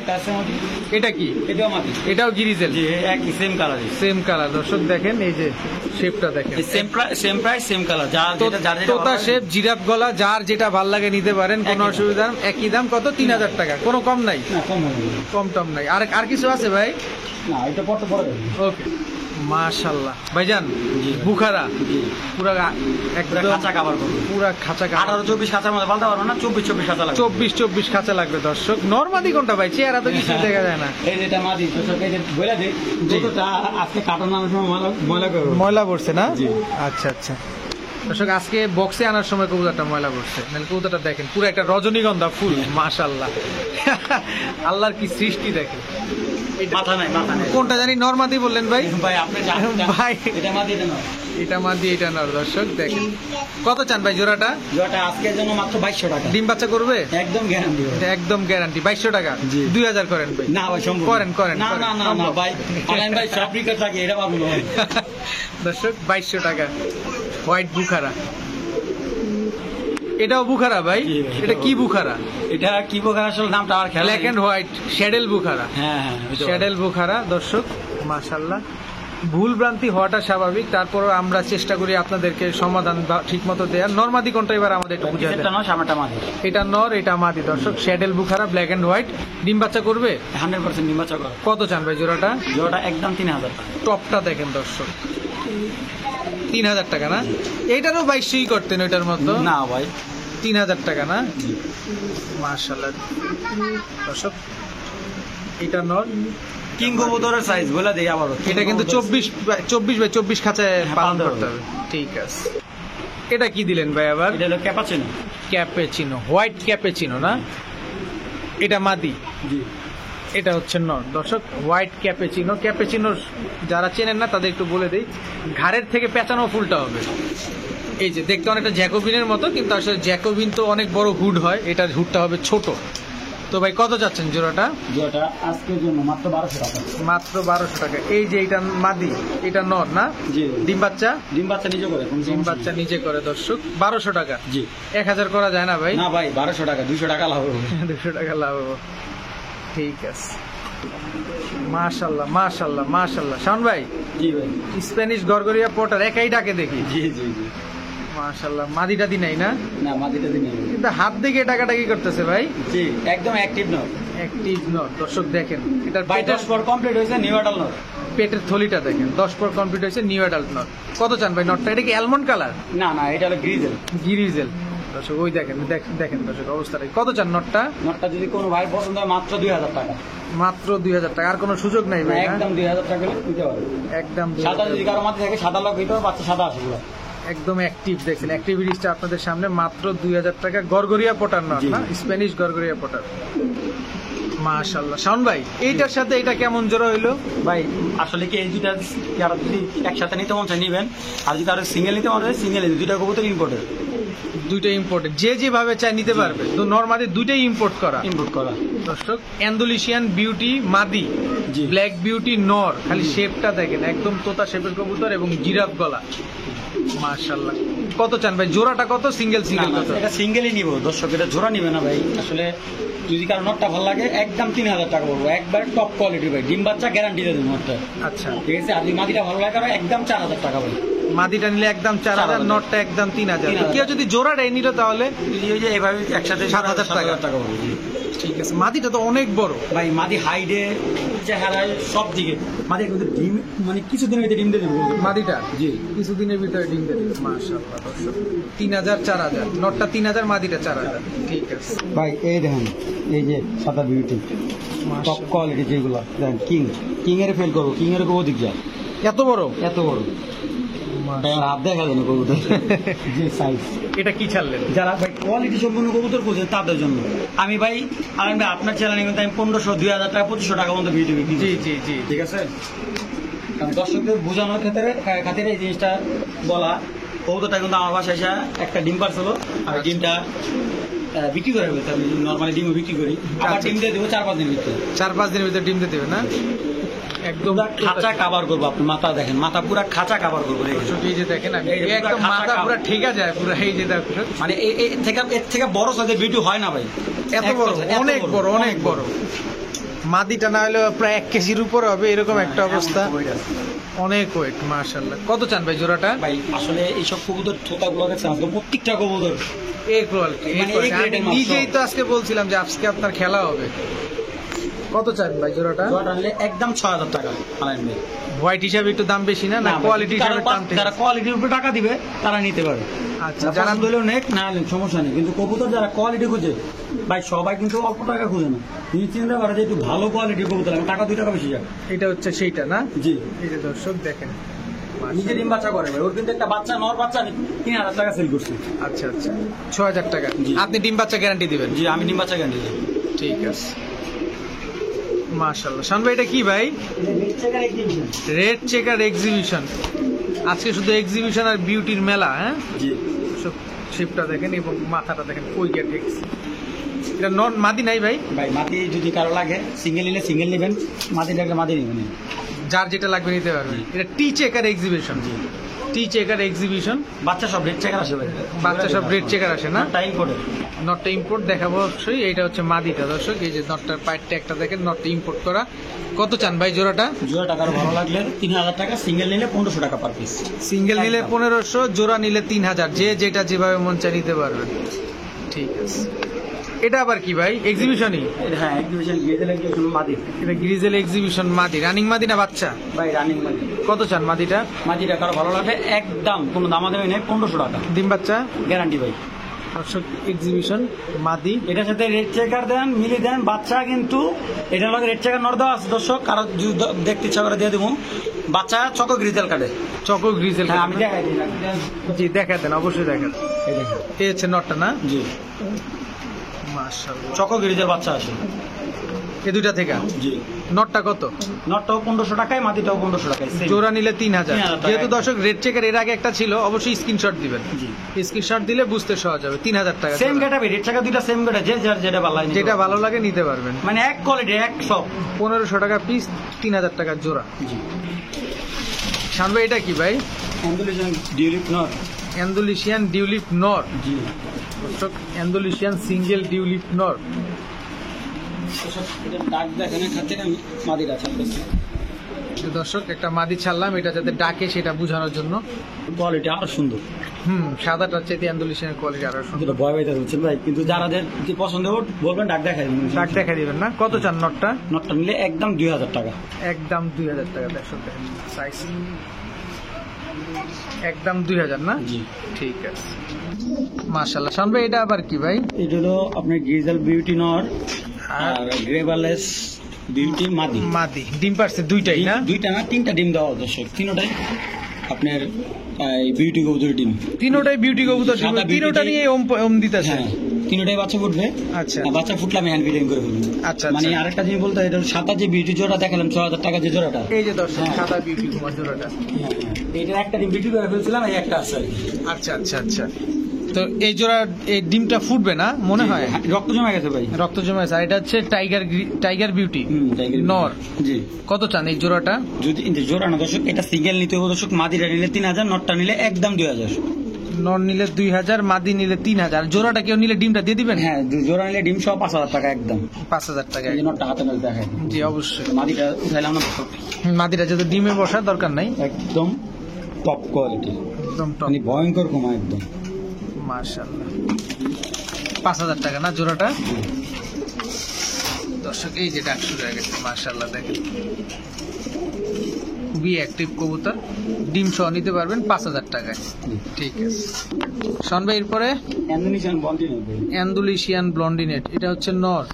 এটা কি? এটাও মাদি। এটাও গ্রিজেল, জি, একই সেম কালার। Same colour. দর্শক দেখেন এই যে শেপটা দেখেন, সেম প্রাইস সেম কালার। যার যেটা যার যেটা তোতা শেপ, জিরাফ গলা, যার যেটা ভাল লাগে নিতে পারেন, কোনো একই অসুবিধা নেই। একই দাম। কত? 3,000 টাকা। কোনো কম নাই? না কম হবে না। কম টম নাই। আর কিছু আছে ভাই? না এটা পড়তে পড়ে। ওকে মাশাআল্লাহ ভাইজান। জি। বুখারা জি। পুরা পুরা একদম কাঁচা কাভার করবে। পুরা খাঁচা কাটা। 18-24 খাঁচার মধ্যে পালতে পারবো না, 24-24 খাঁচা লাগবে। 24 খাঁচা লাগবে দর্শক। নরমাদি কোনটা ভাই? চেহারা তো কিছু দেখা যায় না। এই যেটা মাদি দর্শক, এই যে বলে দেই দুটোটা আজকে কাটার নামের সময় ময়লা করবো। ময়লা পড়ছে না? জি। আচ্ছা আচ্ছা দর্শক, আজকে বক্সে আনার সময় কবুতরটা ময়লা পড়ছে। মানে কবুতরটা দেখেন পুরো একটা রজনীগন্ধা ফুল, মাশাআল্লাহ। আল্লাহর কি সৃষ্টি দেখেন। মাথা নাই, মাথা নাই। কোনটা জানি? নরমাদি বললেন ভাই? ভাই আপনি জানেন ভাই। এটা মাদি, এটা না। এটা মাদি, এটা নর। দর্শক দেখেন কত চান ভাই জোড়াটা? যেটা আজকের জন্য মাত্র 2,200 টাকা। ডিম বাচ্চা করবে? একদম গ্যারান্টি। এটা একদম গ্যারান্টি। 2,200 টাকা। জি। 2,000 করেন ভাই। না ভাই সম্ভব করেন করেন না না না না ভাই, আলাইন ভাই সব রিকার থাকে, এটা পাবো না। দর্শক 2,200 টাকা। হোয়াইট বুখারা, এটাও বুখারা ভাই? জি ভাই, এটা কি বুখারা? এটা কি বোকার আসলে নামটা আর খেলা। ব্ল্যাক এন্ড হোয়াইট শ্যাডেল বুখারা। হ্যাঁ হ্যাঁ, শ্যাডেল বুখারা দর্শক, মাশাআল্লাহ। ভুল ভ্রান্তি হওয়াটা স্বাভাবিক, তারপরও আমরা চেষ্টা করি আপনাদেরকে সমাধান ঠিক মতো দেওয়ার। নর্মাদি কোনটা এবার আমাদের একটু বুঝিয়ে দেন। এটা নর, এটা মাদি দর্শক, শ্যাডেল বুখারা, ব্ল্যাক এন্ড হোয়াইট। ডিম বাচ্চা করবে 100% ডিম বাচ্চা করে। কত চান ভাই জোড়াটা? জোড়াটা একদম 3000 টাকা। টপটা দেখেন দর্শক, 3000 টাকা না? এইটারও 2200ই করতেন ওইটার মতো? না ভাই, 3000 টাকা না? মাশাআল্লাহ দর্শক, এটা নর। কিং কবুতরের সাইজ বলে দেই আবার, এটা কিন্তু 24 খাঁচায় পালন পালন করতে হবে। ঠিক আছে। এটা কি দিলেন ভাই আবার? এটা হলো ক্যাপাচিনো। ক্যাপেচিনো, হোয়াইট ক্যাপেচিনো না? এটা মাদি, জি। এটা হচ্ছে নর দর্শক, হোয়াইট ক্যাপেচিনো। ক্যাপেচিনো যারা চেনেন না তাদের একটু বলে দিই, ঘাড়ের থেকে পেঁচানো ফুলটা হবে। এই যে দেখতে অনেকটা জ্যাকোবিনের মতো, কিন্তু আসলে জ্যাকোবিন তো অনেক বড় হুড হয়, এটার হুডটা হবে ছোট। তো ভাই কত যাচ্ছেন জোড়াটা? জোড়াটা আজকের জন্য মাত্র 1200 টাকা। মাত্র 1200 টাকা। এই যে এটা মাদি, এটা নর না? জি। ডিম বাচ্চা? ডিম বাচ্চা নিজে করে, ডিম বাচ্চা নিজে করে দর্শক। 1200 টাকা। জি। 1000 করা যায় না ভাই? না ভাই, 1200 টাকা, 200 টাকা লাভ হবে। 200 টাকা লাভ হবে। ঠিক আছে। মাশাআল্লাহ মাশাআল্লাহ মাশাআল্লাহ। শাওন ভাই, জি ভাই। স্প্যানিশ গরগরিয়া পটার একাই ডাকে দেখি। জি জি জি। মাশাআল্লাহ, মাদি টাদি নাই না? না, মাদিটা দিন। কিন্তু হাত দিকে ডাকাডাকি করতেছে ভাই। জি, একদম অ্যাক্টিভ নর। অ্যাক্টিভ নর দর্শক দেখেন, এটার ভাই 10 পর কমপ্লিট হয়েছে, নিউ অ্যাডাল নর। পেটের থলিটা দেখেন, 10 পর কমপ্লিট হয়েছে, নিউ অ্যাডাল্ট নর। কত চান ভাই নটটা? এটা কি অ্যালমন্ড কালার? না না, এটা হলো গ্রিজেল। গিরিজেল দর্শক, ওই দেখেন দেখেন দর্শক অবস্থাটা। কত চান নটটা? নটটা যদি কোনো ভাই পছন্দ হয় মাত্র 2000 টাকা। মাত্র 2000 টাকা। আর কোনো সুযোগ নাই ভাই? একদম 2000 টাকা হলে নিতে পারবে। একদম সাদা যদি কারো মাথায় থাকে, সাদা লোক হইতে বাচ্চা সাদা আসে পুরো। একদম অ্যাক্টিভ দেখছেন, অ্যাক্টিভিটিসটা আপনাদের সামনে। মাত্র 2000 টাকা। গরগরিয়া পটার নট জি। না? স্প্যানিশ গরগরিয়া পটার। মাশাআল্লাহ। শাওন ভাই, এইটার সাথে এটা কেমন জোড়া হইলো? ভাই আসলে কি এই দুইটা যারা যদি একসাথে নিতে মন চায় নিবেন, আর যদি আরো সিঙ্গেল নিতে মন চায় সিঙ্গেল, দুইটা কবুতর ইম্পোর্টেড। দুইটা ইম্পোর্টেড, যে যেভাবে চায় নিতে পারবে। তো নরমাদি দুইটাই ইম্পোর্ট করা ইম্পোর্ট করা দর্শক। অ্যান্ডালুসিয়ান বিউটি মাদি, জি। ব্ল্যাক বিউটি নর। খালি শেপটা দেখেন, একদম তোতা শেপের কবুতর এবং জিরাফ গলা। মাশাআল্লাহ। কত চান ভাই জোড়াটা? কত সিঙ্গেল সিঙ্গেল কত? এটা সিঙ্গেলই নিব দর্শক, এটা জোড়া নিবে না ভাই। আসলে যদি কারো নটটা ভালো লাগে একদম 3000 টাকা পড়বো, একবার টপ কোয়ালিটি ভাই। ডিম বাচ্চা গ্যারান্টি দিয়ে দেবো নটটা। আচ্ছা ঠিক আছে। আর যদি মাদিটা ভালো লাগে কারো একদম 4000 টাকা ভাই। মাদিটা নিলে একদম 4000, নটটা একদম 3000। কেউ যদি জোড়াটাই নিল তাহলে ওই যে এভাবে একসাথে 7000 টাকা। 7000 টাকা পড়বে। ঠিক আছে। মাদিটা তো অনেক বড় ভাই, মাদি হাইডে, চেহারায়, সব দিকে মাদি কিন্তু ডিম, মানে কিছুদিনের ভিতরে ডিম দিয়ে দেবো মাদিটা। জি। কিছুদিনের ভিতরে ডিম দিয়ে দিবে। মাশাআল্লাহ দর্শক, 3000 4000, নটটা 3000, মাদিটা 4000। ঠিক আছে ভাই। এই দেখেন, এই যে সাদা বিউটি টপ কোয়ালিটি যেগুলো দেখেন, কিং এর ফেল করবো, কিং এর কবো দিক যায় এত বড়। এত বড় হাত দেখা যায় না কবুতর যে সাইজ। এটা কি ছাড়লেন? যারা ভাই কোয়ালিটি সম্পূর্ণ কবুতর খুঁজে তাদের জন্য আমি ভাই, আর ভাই আপনার চ্যানেলে কিন্তু আমি 1500 2000 টাকা 2500 টাকা মতো ভিডিও বিক্রি জি জি জি। ঠিক আছে। কারণ দর্শকদের বোঝানোর খাতিরে এই জিনিসটা বলা। কবুতরটা কিন্তু আমার বাসায় এসে একটা ডিম পারছিল, আমি ডিমটা বিক্রি করে ফেলতে, আমি নর্মালি ডিমও বিক্রি করি। আবার ডিম দিয়ে দেবো 4-5 দিনের ভিতরে। 4-5 দিনের ভিতরে ডিম দিয়ে দেবে না? একদম খাঁচা কাভার করবো। আপনি মাথা দেখেন, মাথা পুরা খাঁচা কাভার করবো। এই যে দেখেন, আমি এই যে পুরা একদম খাঁচা মাথা কাপ। পুরো ঠেকা যায় পুরো। এই যে দেখো, মানে এর থেকে বড় সাইজের ভিডিও হয় না ভাই। এত বড়, অনেক বড়, অনেক বড়। মাদিটা না হলে প্রায় 1 কেজির উপরে হবে, এরকম একটা অবস্থা। অনেক ওয়েট। মাশাআল্লাহ। কত চান ভাই জোড়াটা? ভাই আসলে এইসব কবুতর ছোটাগুলো দেখছেন, আজকে প্রত্যেকটা কবুতর এই কোয়ালিটি, মানে এই গ্রেডের মাল নিজেই সব। তো আজকে বলছিলাম যে আজকে আপনার খেলা হবে। কত চান ভাই জোড়াটা? জোড়াটা নিলে একদম 6000 টাকা আনাইন ভাই। হোয়াইট হিসাবে একটু দাম বেশি না? না কোয়ালিটি হিসাবে দাম ঠিক যারা আছে? কোয়ালিটির উপরে টাকা দিবে তারা নিতে পারে। আচ্ছা, যারা যারা হলেও নেক না হলে সমস্যা নেই, কিন্তু কবুতর যারা কোয়ালিটি খুঁজে ভাই, সবাই কিন্তু অল্প টাকা খুঁজে না। তুমি চিন্তা করে যে একটু ভালো কোয়ালিটির কবুতর লাগে, টাকা 2 টাকা বেশি যাবে। এটা হচ্ছে সেইটা না? জি। এই যে দর্শক দেখেন, নিজে ডিম বাচ্চা করে ভাই। ওর কিন্তু একটা বাচ্চা, নর বাচ্চা আমি 3000 টাকা সেল করছি। আচ্ছা আচ্ছা, 6000 টাকা। জি। আপনি ডিম বাচ্চা গ্যারান্টি দিবেন? জি, আমি ডিম বাচ্চা গ্যারান্টি দিই। ঠিক আছে। মাশাআল্লাহ। শান ভাই এটা কি ভাই? Red checker exhibition. আজকে শুধু এক্সিবিশন আর বিউটির মেলা। হ্যাঁ জি। সব শেপটা দেখেন এবং মাথাটা দেখেন, কই গিয়ে ঠেকছে। এটা নন মাদি নাই ভাই? ভাই মাটি যদি কারো লাগে সিঙ্গেল নিলে সিঙ্গেল নেবেন, মাটি লাগলে মাটি নেবেন। যার যেটা লাগবে নিতে পারবেন। এটা টি চেকার এক্সিবিশন। টি টি চেকার এক্সিবিশন, বাচ্চা সব রেড চেকার আসে ভাই, বাচ্চা সব রেড চেকার আসে না, টাইম করে নটটা ইম্পোর্ট দেখাবো অবশ্যই। এটা হচ্ছে মাদিটা দর্শক, এই যে নটটার পাইটটা একটা দেখেন, নটটা ইম্পোর্ট করা। কত চান ভাই জোড়াটা? জোড়া টাকার ভালো লাগলে 3000 টাকা, সিঙ্গেল নিলে 1500 টাকা পার পিস। সিঙ্গেল নিলে 1500, জোড়া নিলে 3000, যে যেটা যেভাবে মন চায় নিতে পারবেন। ঠিক আছে, এটা আবার কি ভাই? এক্সিবিশনই? হ্যাঁ, এক্সিবিশন গ্রিজেল এক্সিবিশন মাদি। এটা গ্রিজেল এক্সিবিশন মাদি, রানিং মাদি না বাচ্চা? ভাই রানিং মাদি। কত চান মাদিটা? মাদি টাকার ভালো লাগলে একদম কোনো দামাদামি নেই, 1500 টাকা ডিম বাচ্চা গ্যারান্টি ভাই। দর্শক এক্সিবিশন মাদি, এটার সাথে রেড চেকার দেন, মিলি দেন, বাচ্চা কিন্তু এটার লগে রেড চেকার নর দেওয়া আছে দর্শক, কারো যদি দেখতে ইচ্ছা করে দিয়ে দেবো। বাচ্চা চকো গ্রিজেল কাটে, চকো গ্রিজেল। হ্যাঁ আমি দেখাই দিই। জি দেখা দেন, অবশ্যই দেখা দেন। এই দেখেন, এই হচ্ছে নটটা না? জি মাশাআল্লাহ, চকো গ্রিজেল বাচ্চা আসে এই দুইটা থেকে। জি। নটটা কত? নটটাও 1500 টাকায়, মাদিটাও 1500 টাকায়, same। জোড়া নিলে 3000। 3000 টাকা। যেহেতু দর্শক রেড চেকার এর আগে একটা ছিল, অবশ্যই স্ক্রিনশট দিবেন। জি। স্ক্রিনশট দিলে বুঝতে সহজ হবে। 3000 টাকা সেম জোড়া। গেটা রেড চেকার দুইটা সেম গেটা, যে যার যেটা ভালো লাগে যেটা ভালো লাগে নিতে পারবেন। মানে এক কোয়ালিটি এক সব। 1500 টাকা পিস, 3000 টাকা জোড়া। জি। শান ভাই এটা কি ভাই? অ্যান্ডুলেশন ডিউলিপ নট। অ্যান্ডুলিশিয়ান ডিউলিপ নর। জি। দর্শক অ্যান্ডুলিশিয়ান সিঙ্গেল ডিউলিপ নর। এটা ডাক দেখেন খাচ্ছে আমি মাদিটা ছাড়তেছি। দর্শক একটা মাদি ছাড়লাম, এটা যাতে ডাকে সেটা বোঝানোর জন্য। কোয়ালিটি আরো সুন্দর। সাদাটার চাইতে অ্যান্ডুলিশিয়ানের কোয়ালিটি আরো সুন্দর। যেটা ভয় পাইতে হচ্ছে ভাই, কিন্তু যারাদের যে পছন্দ হবে বলবেন ডাক দেখাই দেবেন। ডাক দেখা দিবেন না? কত চান নটটা? নটটা নিলে একদম 2000 টাকা। একদম 2000 টাকা। দর্শক দেখেন সাইজ, একদম 2000 না? জি। ঠিক আছে, মাশাআল্লাহ। শান ভাই এটা আবার কি ভাই? এটা হলো আপনার গ্রিজেল বিউটি নর আর আর গ্রেভালেস বিউটি মাদি। মাদি ডিম পারছে দুইটাই না? দুইটা না তিনটা ডিম দেওয়া দর্শক, তিনটাই আপনার বিউটি কবুতর ডিম। তিনোটাই বিউটি কবুতর, সাদা beauty তিনোটা নিয়ে ওম দিতেছে। হ্যাঁ, তিনটাই বাচ্চা ফুটবে। আচ্ছা আর বাচ্চা ফুটলে আমি হ্যান্ড ফিডিং করে ফেলবো। আচ্ছা, মানে আচ্ছা। আরেকটা জিনিস বলতে, এটা সাদা যে বিউটি জোড়া দেখালাম 6000 টাকা যে জোড়াটা, এই যে দর্শক হ্যাঁ। সাদা বিউটি কুমার জোড়াটা। এটার একটা ডিম বিক্রি করে ফেলছিলাম, এই একটা আছে আর কি। আচ্ছা আচ্ছা আচ্ছা। তো এই জোড়া এই ডিমটা ফুটবে না মনে হয়? রক্ত জমা গেছে ভাই। রক্ত জমা আছে। আর এটা হচ্ছে টাইগার বিউটি টাইগার নর। জি। কত চান এই জোড়াটা? যদি জোড়া না দর্শক, এটা সিঙ্গেল নিতে হবে দর্শক, মাদিটা নিলে 3000, নটটা নিলে একদম 2000। নর নিলে 2000, মাদি নিলে 3000। জোড়াটা কেউ নিলে ডিমটা দিয়ে দিবেন? হ্যাঁ, জোড়া নিলে ডিম সহ 5000 টাকা একদম। 5000 টাকা। এই নটটা হাতে করে দেখাই। জি অবশ্যই। মাদিটা উঠাইলাম না, মাদিটা যদি ডিমে বসার দরকার নাই, একদম টপ কোয়ালিটি, একদম টপ। মানে ভয়ঙ্কর কমা একদম। মাশাআল্লাহ, 5000 টাকা না জোড়াটা? দর্শক এই যে ডাক শুরু হয়ে গেছে, মাশাআল্লাহ দেখেন খুবই অ্যাক্টিভ কবুতর। ডিম সহ নিতে পারবেন 5000 টাকায়। ঠিক আছে শোন ভাই, এরপরে অ্যান্ডোনেশিয়ান বন্টিনেট। অ্যান্ডুলিশিয়ান ব্লন্ডিনেট, এটা হচ্ছে নর,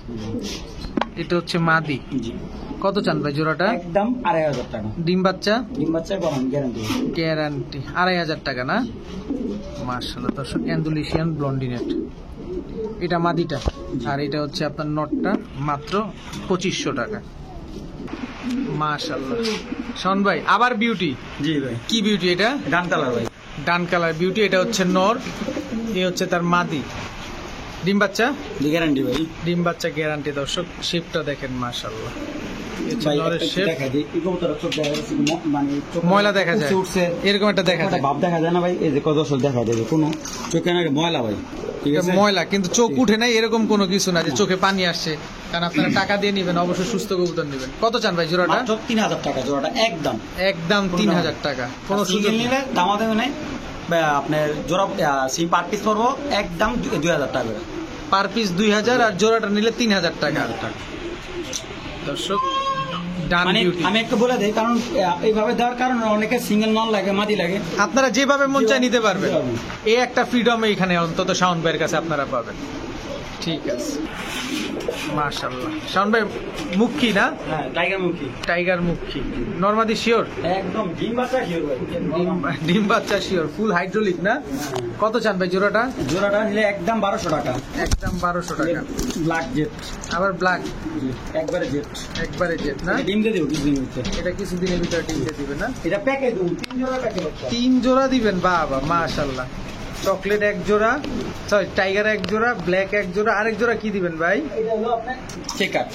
এটা হচ্ছে মাদি। জি। কত চান ভাই জোড়াটা? একদম 2500 টাকা। ডিম বাচ্চা ডিম বাচ্চা করান গ্যারান্টি। গ্যারান্টি 2500 টাকা না? মাশাআল্লাহ দর্শক অ্যান্ডুলিশিয়ান ব্লন্ডিনেট, এটা মাদিটা। আর এটা হচ্ছে আপনার নটটা, মাত্র 2500 টাকা। মাশাআল্লাহ। শোন ভাই আবার বিউটি। জি ভাই। কি বিউটি এটা? ডান কালার ভাই। ডান কালার বিউটি, এটা হচ্ছে নর, এ হচ্ছে তার মাদি। ডিম বাচ্চা? গ্যারান্টি ভাই। ডিম বাচ্চা গ্যারান্টি। দর্শক শেপটা দেখেন মাশাআল্লাহ, ভাই নরের একটা শেপ। দেখা যায়, এই কবুতরের চোখ দেখা যাচ্ছে, মানে চোখে ময়লা দেখা যায়, উঠছে, এরকম একটা দেখা একটা যায়। ভাব দেখা যায় না ভাই, এই যে কত দর্শক দেখা যায় যে কোনো চোখে না ময়লা ভাই, ঠিক এটা আছে? ময়লা কিন্তু চোখ উঠে নাই এরকম কোনো কিছু না যে চোখে পানি আসছে। কারণ আপনারা টাকা দিয়ে নিবেন, অবশ্যই সুস্থ কবুতর নিবেন। কত চান ভাই জোড়াটা? মাত্র 3000 টাকা জোড়াটা একদম। একদম 3000 টাকা, কোনো সুযোগ সিঙ্গেল নেই। নিলে দামা দেবে নাই আপনার জোড়া সেই পার পিস পড়বো একদম 2000 টাকা করে। পার পিস 2000, আর জোড়াটা নিলে 3000 টাকা। দর্শক ডান মানে বিউটি, আমি একটু বলে দিই, কারণ এইভাবে দেওয়ার কারণে অনেকে সিঙ্গেল নল লাগে, মাদি লাগে। আপনারা যেভাবে মন চায় নিতে পারবেন। নিতে পারবেন। এই একটা ফ্রিডম এখানে অন্তত শাওন ভাইয়ের কাছে আপনারা পাবেন। ঠিক আছে মাশাআল্লাহ। শাওন ভাই মুখী না? হ্যাঁ, টাইগার মুখী। টাইগার মুখী নরমাদি শিওর? একদম ডিম বাচ্চা শিওর ভাই। ডিম বাচ্চা শিওর, ফুল হাইড্রোলিক না? কত চান ভাই জোড়াটা? জোড়াটা নিলে একদম 1200 টাকা। একদম 1200 টাকা। ব্ল্যাক জেট, আবার ব্ল্যাক, একবারে জেট। একবারে জেট না? ডিম দিয়ে দেবো কিছুদিন হচ্ছে। এটা কিছুদিনের ভিতরে টিমতে দিবেন না? এটা প্যাকে দেবো, 3 জোড়া প্যাকে হচ্ছে। 3 জোড়া দিবেন, বাবা মাশাআল্লাহ। চকলেট এক জোড়া, সরি টাইগার এক জোড়া, ব্ল্যাক এক জোড়া, আরেক জোড়া কি দিবেন ভাই? এটা হলো আপনার চেকার।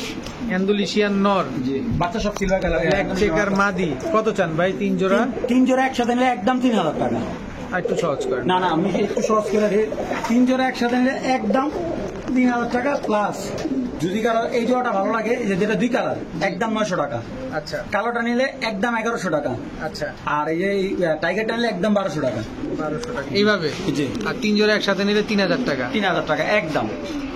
অ্যান্ডালুসিয়ান নর, জি, বাচ্চা সব সিলভার কালার। ব্ল্যাক চেকার মাদি কত চান ভাই? 3 জোড়া। 3 জোড়া একসাথে নিলে একদম 3000 টাকা। আর একটু সহজ করেন। না না, আমি একটু সহজ করে দিই। 3 জোড়া একসাথে নিলে একদম 3000 টাকা প্লাস। যদি কারো এই জোড়াটা ভালো লাগে, এই যে যেটা 2 কালার, একদম 900 টাকা। আচ্ছা কালোটা নিলে একদম 1100 টাকা। আচ্ছা, আর এই যে টাইগারটা নিলে একদম 1200 টাকা। 1200 টাকা এইভাবে। জি, আর 3 জোড়া একসাথে নিলে 3000 টাকা। 3000 টাকা একদম।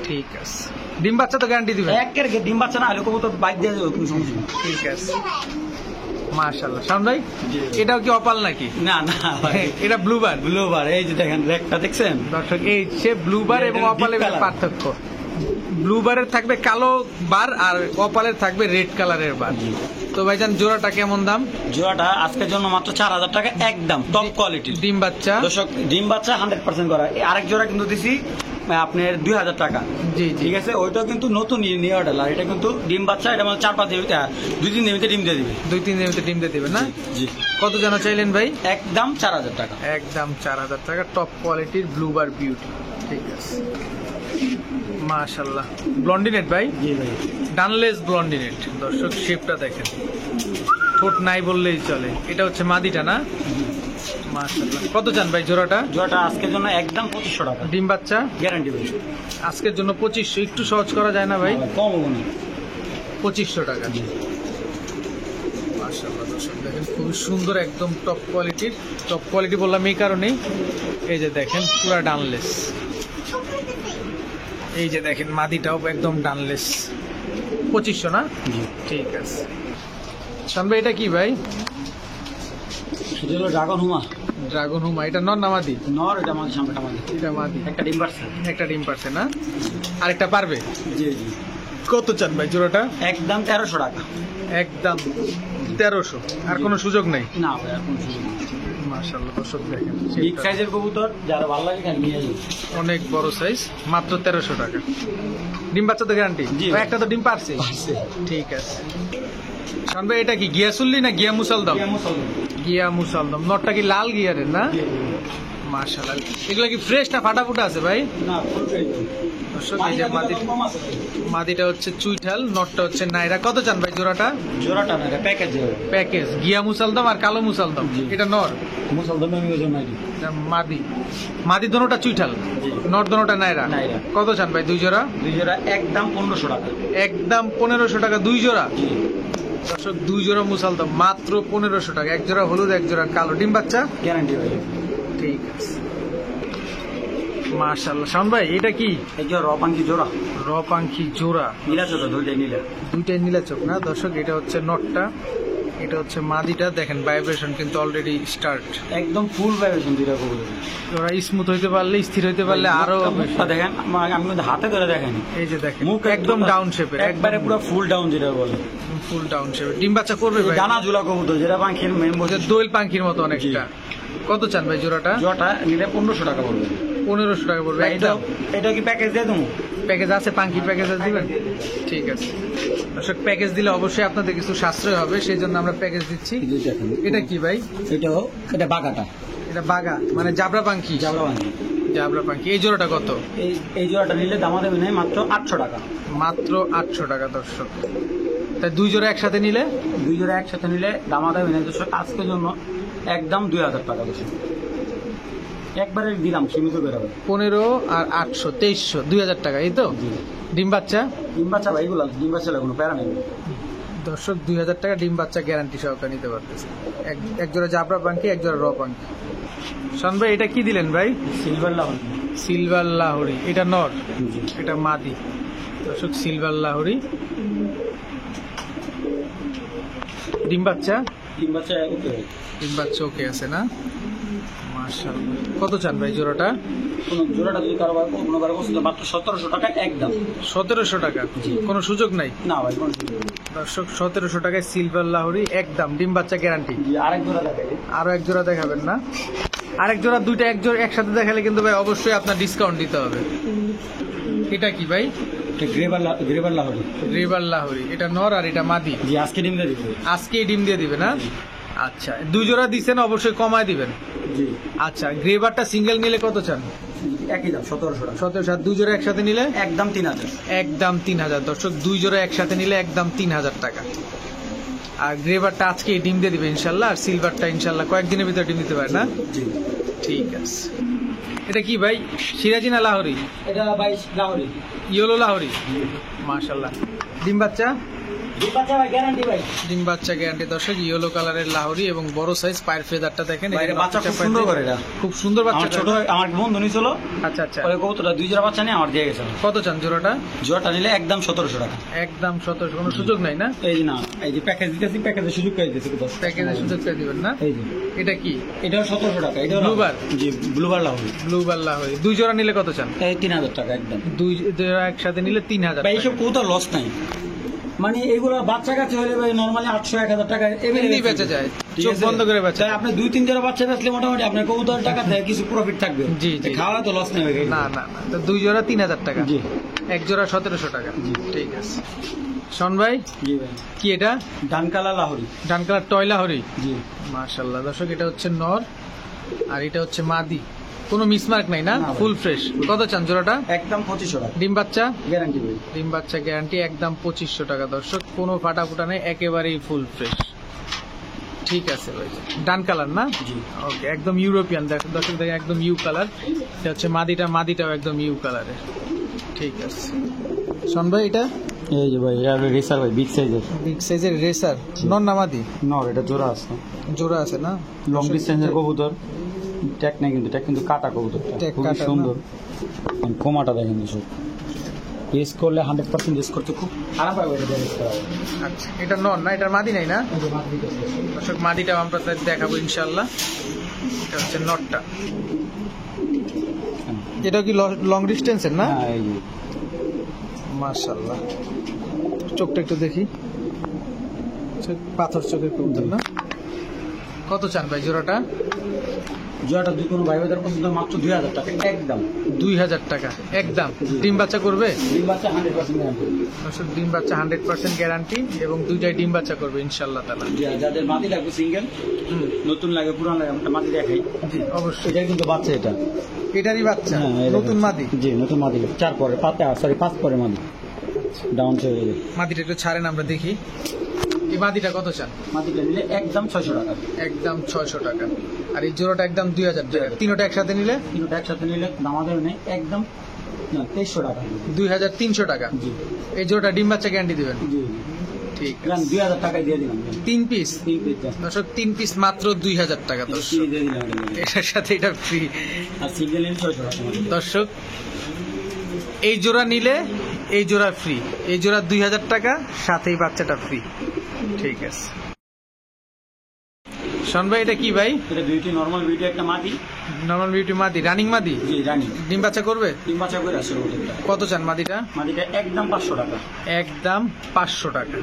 ঠিক আছে। ডিম বাচ্চা তো গ্যারান্টি দিবেন? একের ডিম বাচ্চা না হলে কবুতর বাইক দিয়ে যাবে, কোনো সমস্যা নেই। ঠিক আছে, মাশাআল্লাহ। শাওন ভাই, জি। এটাও কি অপাল নাকি? না না ভাই, এটা ব্লুবার। ব্লুবার, এই যে দেখেন রেকটা দেখছেন দর্শক, এই সে ব্লুবার এবং এটা অপালের deep color। পার্থক্য। ব্লুবারের থাকবে কালো বার আর অপালের থাকবে রেড কালারের বার। তো ভাইজান জোড়াটা কেমন দাম? জোড়াটা আজকের জন্য মাত্র 4000 টাকা একদম টপ কোয়ালিটির। ডিম বাচ্চা? দর্শক, ডিম বাচ্চা 100% করা। আরেক জোড়া কিন্তু দিছি আপনার 2000 টাকা। জি জি, ঠিক আছে, ওইটাও কিন্তু নতুন নিয়ে অর্ডার। আর এটা কিন্তু ডিম বাচ্চা, এটা মানে 4-5 দিন 2-3 দিনের ডিম দিয়ে দিবে। 2-3 দিনের মধ্যে ডিম দিয়ে দেবেন না? জি, কত যেন চাইলেন ভাই? একদম 4000 টাকা। একদম 4000 টাকা, টপ কোয়ালিটির ব্লুবার বিউটি। ঠিক আছে, মাশাআল্লাহ। ব্লন্ডিনেট ভাই? জি ভাই, ডানলেস ব্লন্ডিনেট। দর্শক শেপটা দেখেন, ঠোঁট নাই বললেই চলে। এটা হচ্ছে মাদিটা না? মাশাআল্লাহ। কত চান ভাই জোড়াটা? জোড়াটা আজকের জন্য একদম 2500 টাকা ডিম বাচ্চা? গ্যারান্টি ভাই। আজকের জন্য 2500, একটু সহজ করা যায় না ভাই? কম হবে না। 2500 টাকা। মাশাআল্লাহ দর্শক দেখেন, খুবই সুন্দর, একদম টপ কোয়ালিটির। টপ কোয়ালিটি বললাম এই কারণেই, এই যে দেখেন পুরো ডানলেস। এই যে দেখেন মাদিটাও একদম ডানলেস। 2500 না? জি, ঠিক আছে। শান ভাই, এটা কি ভাই? সেটা হলো ড্রাগন হুমা। ড্রাগন হুমা, এটা নর না মাদি? নর, এটা আমাদের সামনে আমাদের এটা মাদি। একটা ডিম পারছে। একটা ডিম পারছে না? আরেকটা পারবে? জি জি, কত চান ভাই জোড়াটা? একদম 1300 টাকা। একদম 1300, আর কোনো সুযোগ নেই? না ভাই, আর কোনো সুযোগ নেই। মাশাআল্লাহ দর্শক দেখেন, বিগ সাইজের কবুতর যারা ভালো লাগে খালি নিয়ে যাবে। অনেক বড় সাইজ, মাত্র 1300 টাকা। ডিম বাচ্চা তো গ্যারান্টি? জি। একটা তো ডিম পারছে। ঠিক আছে। শান ভাই, এটা কি গিয়াসুল্লি না গিয়া মুসালদম? গিয়া মুসালদম। নটটা কি লাল গিয়ারের না? মাশাআল্লাহ। এগুলা কি ফ্রেশ না ফাটাফুটা আছে ভাই? না, ফুল ফ্রেশ। দর্শক, এই যে মাদিটা হচ্ছে চুইঠাল, নটটা হচ্ছে নাইরা। কত চান ভাই জোড়াটা? জোড়াটা না, এটা প্যাকেজ যাবে। প্যাকেজ গিয়া মুসালদম আর কালো মুসালদম। জি। এটা নর, মুসলমান আমি ওজন নাই। এটা মাদি। মাদি দোনোটা চুইঠাল, জি। নর দোনোটা নাইরা। নাইরা। কত চান ভাই দুই জোড়া? দুই জোড়া একদম 1500 টাকা। একদম 1500 টাকা দুই জোড়া। জি, দর্শক, দুই জোড়া মুসালদম মাত্র 1500 টাকা। এক জোড়া হলুদ, এক জোড়া কালো। ডিম বাচ্চা? গ্যারান্টি ভাই। ঠিক আছে, মাশাআল্লাহ। শাওন ভাই, এটা কি? এই যে রপাঙ্কি জোড়া, রপাঙ্খি জোড়া, নীলা চোখা, দুইটাই নীলা। দুইটাই নীলা চোখ না? দর্শক, এটা হচ্ছে নটটা, এটা হচ্ছে মাদিটা। দেখেন ভাইব্রেশন কিন্তু অলরেডি স্টার্ট। একদম ফুল ভাইব্রেশন দুইটা কবুতর। ওরা স্মুথ হইতে পারলে, স্থির হইতে পারলে আরো বেশি। মুখটা দেখেন, আমি কিন্তু হাতে ধরে দেখেন। এই যে দেখেন, মুখ একদম ডাউন শেপের, একবারে পুরো ফুল ডাউন যেটা বলে। ফুল ডাউন শেপের। ডিম বাচ্চা করবে ভাই? ডানা ঝুলা কবুতর, যেটা পাখির মেন ওই যে দোয়েল পাখির মতো অনেকটা। কত চান ভাই জোড়াটা? জোড়াটা নিলে 1500 টাকা পড়বে। 1500 টাকা পড়বে একদম। এটা কি প্যাকেজ দিয়ে দেবো? প্যাকেজ আছে, পাঙ্কির প্যাকেজ দিবেন? ঠিক আছে দর্শক, প্যাকেজ দিলে অবশ্যই আপনাদের কিছু সাশ্রয় হবে, সেই জন্য আমরা প্যাকেজ দিচ্ছি। এটা কি ভাই? এটা বাগাটা, এটা বাগা মানে জাবরা পাঙ্কি? জাবরা পাখি। জাবরা পাঙ্কি। এই জোড়াটা কত? এই জোড়াটা নিলে দামা দেবে না, মাত্র 800 টাকা। মাত্র 800 টাকা দর্শক। তাই দুই জোড়া একসাথে নিলে? দুই জোড়া একসাথে নিলে দামা দেবে না দর্শক, আজকের জন্য একদম 2000 টাকা দর্শক। একবারে দিলাম সীমিত করে। 15 আর 800, 2300, 2000 টাকা, এই তো? ডিম বাচ্চা? ডিম বাচ্চা ভাই, এগুলো ডিম বাচ্চা কোনো প্যারা নেই দর্শক। 2000 টাকা ডিম বাচ্চা গ্যারান্টি সহকারে নিতে পারতেছে। এক জোড়া জাবরা পাঙ্কি, এক জোড়া র পাঙ্কি। শান ভাই, এটা কি দিলেন ভাই? সিলভার লাহন। সিলভার লাহোরি। এটা নর, এটা মাদি। দর্শক, সিলভার লাহোরি। ডিম বাচ্চা? ডিম বাচ্চা ওকে। ডিম বাচ্চা ওকে আছে না? মাশাআল্লাহ। কত চান ভাই জোড়াটা? কোনো জোড়াটা যদি কারোবার কোনো কারো পছন্দ, মাত্র 1700 টাকা একদম। 1700 টাকা? কোনো সুযোগ নাই? না ভাই, কোনো সুযোগ নেই। দর্শক, 1700 টাকায় সিলভার লাহোরি একদম, ডিম বাচ্চা গ্যারান্টি। জি, আরেক জোড়া দেখাই। আরো এক জোড়া দেখাবেন না? আরেক জোড়া, দুইটা এক জোড়া একসাথে দেখালে কিন্তু ভাই অবশ্যই আপনার ডিসকাউন্ট দিতে হবে। এটা কি ভাই? গ্রেভার লাহোরি। রিভার লাহোরি। এটা নর আর এটা মাদি। জি, আজকে ডিম দিয়ে দিবে। আজকেই ডিম দিয়ে দিবে না? আচ্ছা, দুই জোড়া দিচ্ছেন, অবশ্যই কমায় দিবেন। জি আচ্ছা, গ্রেভারটা সিঙ্গেল নিলে কত চান? একই দাম 1700 টাকা 17,000। দুই জোড়া একসাথে নিলে একদম 3000। একদম 3,000। দর্শক, দুই জোড়া একসাথে নিলে একদম 3,000 টাকা। আর গ্রেভারটা আজকে ডিম দিয়ে দিবে ইনশাল্লাহ, আর সিলভারটা ইনশাল্লাহ কয়েকদিনের ভিতরে ডিম দিতে পারে না? জি ঠিক আছে। এটা কি ভাই, সিরাজি না লাহোরি? এটা 22 লাহোরি। ইয়েলো লাহোরি, মাশাল্লাহ। ডিম বাচ্চা? ডিম বাচ্চা ভাই গ্যারান্টি ভাই। ডিম বাচ্চা গ্যারান্টি। দর্শক, ইয়েলো কালারের লাহোরি এবং বড় সাইজ, পায়ের ফেদারটা দেখেন। ভাই, এখানে বাচ্চা খুব সুন্দর করে এটা। খুব সুন্দর বাচ্চা। আমার ছোট আমার বন্ধু নিছিল। আচ্ছা আচ্ছা। ওই কবুতরটা 2 জোড়া বাচ্চা নিয়ে আমার দিয়ে গেছে। কত চান জোড়াটা? জোড়াটা নিলে একদম 1700 টাকা। একদম 1700, কোনো সুযোগ নাই না? এই যে না, এই যে প্যাকেজ দিতেছি, প্যাকেজের সুযোগ করে দিতেছি 10 প্যাকেজে সুযোগ করে দিবেন না? এই যে এটা কি? এটাও 1700 টাকা। এটা Blue bar? জি blue bar Lahori. Blue bar Lahori. দুই জোড়া নিলে কত চান? এই 3000 টাকা একদম। দুই জোড়া একসাথে নিলে 3,000 ভাই টাকা। এইসব কবুতর লস নাই, মানে এইগুলো বাচ্চা কাছে হলে ভাই নরমালি 800-1000 টাকা এমনি বেচে যায়, চোখ বন্ধ করে বেচে। তাই আপনি 2-3 জোড়া বাচ্চা বেচলে মোটামুটি আপনার কবুতর টাকা দেয় কিছু প্রফিট থাকবে। জি, জি। খাওয়া তো লস নেই ভাই। না না না, তো দুই জোড়া 3,000 টাকা। জি এক জোড়া 1700 টাকা। জি। ঠিক আছে। শোন ভাই, জি ভাই, কি এটা? ডানকালা লাহোরি। ডান কালার টয় লাহোরি, জি মাশাআল্লাহ। দর্শক, এটা হচ্ছে নর আর এটা হচ্ছে মাদি, কোনো মিসমার্ক নাই না? না ভাই। Full fresh. কত চান জোড়াটা? একদম 2500 টাকা ডিম বাচ্চা? গ্যারান্টি ভাই। ডিম বাচ্চা গ্যারান্টি, একদম 2500 টাকা। দর্শক, কোনো ফাটা ফুটা নেই, একেবারেই ফুল ফ্রেশ। ঠিক আছে ভাই। ডান কালার না? জি ওকে, একদম ইউরোপিয়ান। দর্শক দেখেন, একদম ইউ কালার। এটা হচ্ছে মাদিটাও একদম ইউ কালারের। ঠিক আছে। শোন ভাই, এটা এই যে ভাই, এটা রেসার ভাই, বিগ সাইজের। বিগ সাইজের রেসার, নর না মাদি? নর, এটা জোড়া আছে, জোড়া আছে না? লং ডিস্টেন্সের কবুতর। ট্যাগ নাই কিন্তু, ট্যাগ কিন্তু কাটা কবুতরটা, ট্যাগ খুব কাটা না? সুন্দর। কোমাটা দেখেন দর্শক, রেস করলে 100% রেস করতে খুব খারাপ হবে। এটা রেস করা আচ্ছা, এটা নর না? এটার মাদি নাই না? দর্শক, মাদিটাও আমরা তাদের দেখাবো ইনশাল্লাহ। এটা হচ্ছে নটটা। এটা কি লং ডিস্টেন্সের না? হ্যাঁ, এই যে মাশাআল্লাহ। চোখটা একটু দেখি, পাথর চোখের কবুতর না? কত চান ভাই জোড়াটা? জোড়াটা দুই কোনো ভাই বাজার পর্যন্ত মাত্র 2000 টাকা একদম। 2000 টাকা একদম। ডিম বাচ্চা করবে? ডিম বাচ্চা 100% গ্যারান্টি। দর্শক, ডিম বাচ্চা 100% গ্যারান্টি এবং দুইটাই ডিম বাচ্চা করবে ইনশাআল্লাহ তাআলা। যাদের মাটি লাগবে সিঙ্গেল, নতুন লাগে পুরান লাগে, আমরা মাটি দেখাই। জি অবশ্যই। এটা কিন্তু বাচ্চা, এটা এটারই বাচ্চা, হ্যাঁ, এটা নতুন বাচ্চা। মাদি? জি নতুন মাটি, 4 পরে 5 পরে মাটি ডাউন চলে যাবে। মাদিটা একটু ছাড়েন, আমরা দেখি। এই মাদিটা কত চান? মাটিটা নিলে একদম 600 টাকা। একদম 600 টাকা। আর এই জোড়াটা একদম 2000 টাকা। তিনোটা একসাথে নিলে? তিনটা একসাথে নিলে দামাদার নেই, একদম 2300 টাকা। 2300 টাকা। জি এই জোড়াটা ডিম বাচ্চা গ্যারান্টি দিবেন? জি ঠিক এখান 2000 টাকায় দিয়ে দিলাম। 3 পিস? 3 পিস দর্শক, 3 পিস মাত্র 2000 টাকা। দর্শক, দিয়ে দিলাম এটা। এটার সাথে এটা ফ্রি। আর সিঙ্গেল নিলে 600 টাকা। দর্শক, এই জোড়া নিলে এই জোড়া ফ্রি, এই জোড়া 2000 টাকা, সাথে এই বাচ্চাটা ফ্রি। ঠিক আছে। শোন ভাই, এটা কি ভাই? এটা বিউটি, নরমাল বিউটি, একটা মাটি। নর্মাল বিউটি মাদি, রানিং মাদি? জি জানি। ডিম বাচ্চা করবে? ডিম বাচ্চা করে আসছে ওটা। কত চান মাদিটা? মাটিটা একদম 500 টাকা। একদম 500 টাকা।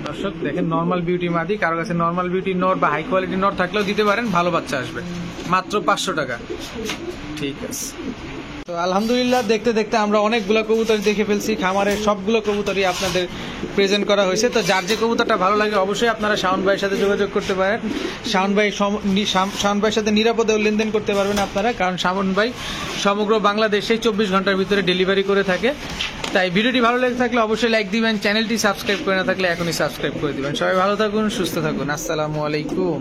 দর্শক দেখেন, নর্মাল বিউটি মাদি, কারো কাছে নর্মাল বিউটি নর বা হাই কোয়ালিটি নর থাকলেও দিতে পারেন, ভালো বাচ্চা আসবে। মাত্র 500 টাকা। ঠিক আছে। তো আলহামদুলিল্লাহ, দেখতে দেখতে আমরা অনেকগুলো কবুতর দেখে ফেলছি। খামারের সবগুলো কবুতরই আপনাদের প্রেজেন্ট করা হয়েছে। তো যার যে কবুতরটা ভালো লাগে অবশ্যই আপনারা শাওন ভাইয়ের সাথে যোগাযোগ করতে পারেন। শাওন ভাইয়ের সাথে নিরাপদেও লেনদেন করতে পারবেন আপনারা, কারণ শাওন ভাই সমগ্র বাংলাদেশে 24 ঘন্টার ভিতরে ডেলিভারি করে থাকে। তাই ভিডিওটি ভালো লেগে থাকলে অবশ্যই লাইক দিবেন, চ্যানেলটি সাবস্ক্রাইব করে না থাকলে এখনই সাবস্ক্রাইব করে দিবেন। সবাই ভালো থাকুন, সুস্থ থাকুন। আসসালামু আলাইকুম।